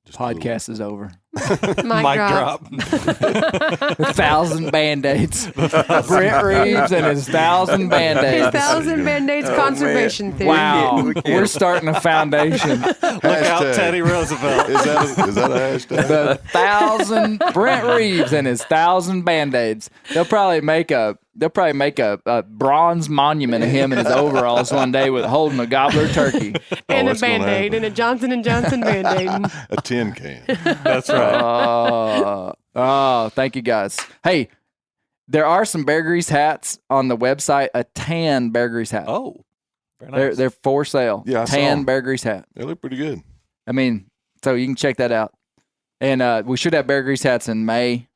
D: Just
H: Podcast is over.
G: Mic drop.
H: 1,000 Band-Aids. Brent Reeves and his 1,000 Band-Aids.
G: His 1,000 Band-Aids conservation theory.
H: Wow. We're starting a foundation.
E: Look out, Teddy Roosevelt.
D: Is that a hashtag?
H: The 1,000 Brent Reeves and his 1,000 Band-Aids. They'll probably make a bronze monument of him in his overalls one day with holding a gobbler turkey.
G: And a
D: that's gonna
G: Band-Aid and a Johnson & Johnson Band-Aid.
D: A tin can.
E: That's right.
H: Thank you guys. Hey, there are some Bear Grease hats on the website, a tan Bear Grease hat.
E: Oh, very nice.
H: They're for sale.
D: Yeah, I saw
H: tan
D: 'em.
H: Bear Grease hat.
D: They look pretty good.
H: I mean, so you can check that out. And we should have Bear Grease hats in May,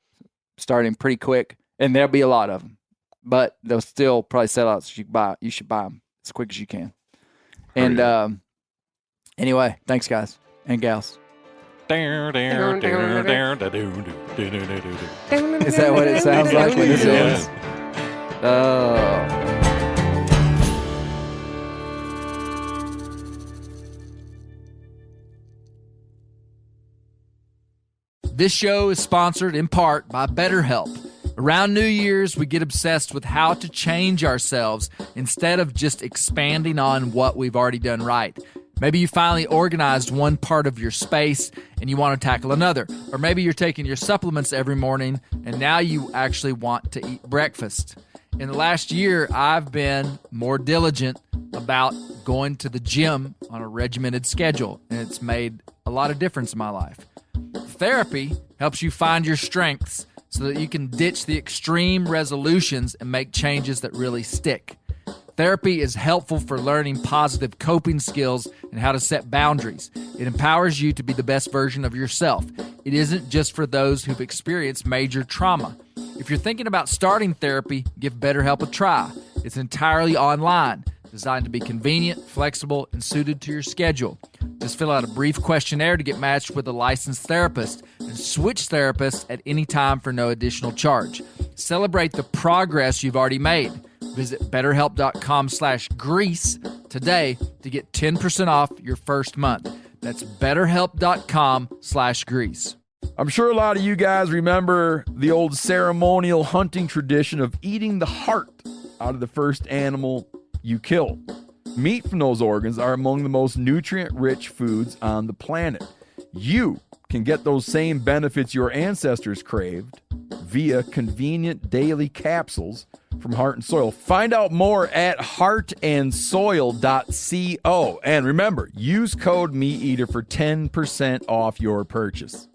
H: starting pretty quick, and there'll be a lot of them. But they'll still probably sell out, so you should buy them as quick as you can. And anyway, thanks guys and gals.
E: Is
H: Is that what it sounds like when this ends? Oh.
B: This show is sponsored in part by BetterHelp. Around New Year's, we get obsessed with how to change ourselves instead of just expanding on what we've already done right. Maybe you finally organized one part of your space and you want to tackle another. Or maybe you're taking your supplements every morning and now you actually want to eat breakfast. In the last year, I've been more diligent about going to the gym on a regimented schedule, and it's made a lot of difference in my life. Therapy helps you find your strengths so that you can ditch the extreme resolutions and make changes that really stick. Therapy is helpful for learning positive coping skills and how to set boundaries. It empowers you to be the best version of yourself. It isn't just for those who've experienced major trauma. If you're thinking about starting therapy, give BetterHelp a try. It's entirely online, designed to be convenient, flexible, and suited to your schedule. Just fill out a brief questionnaire to get matched with a licensed therapist and switch therapists at any time for no additional charge. Celebrate the progress you've already made. Visit BetterHelp.com/Grease today to get 10% off your first month. That's BetterHelp.com/Grease.
C: I'm sure a lot of you guys remember the old ceremonial hunting tradition of eating the heart out of the first animal you kill. Meat from those organs are among the most nutrient-rich foods on the planet. You can get those same benefits your ancestors craved via convenient daily capsules from Heart and Soil. Find out more at heartandsoil.co. And remember, use code MeatEater for 10% off your purchase.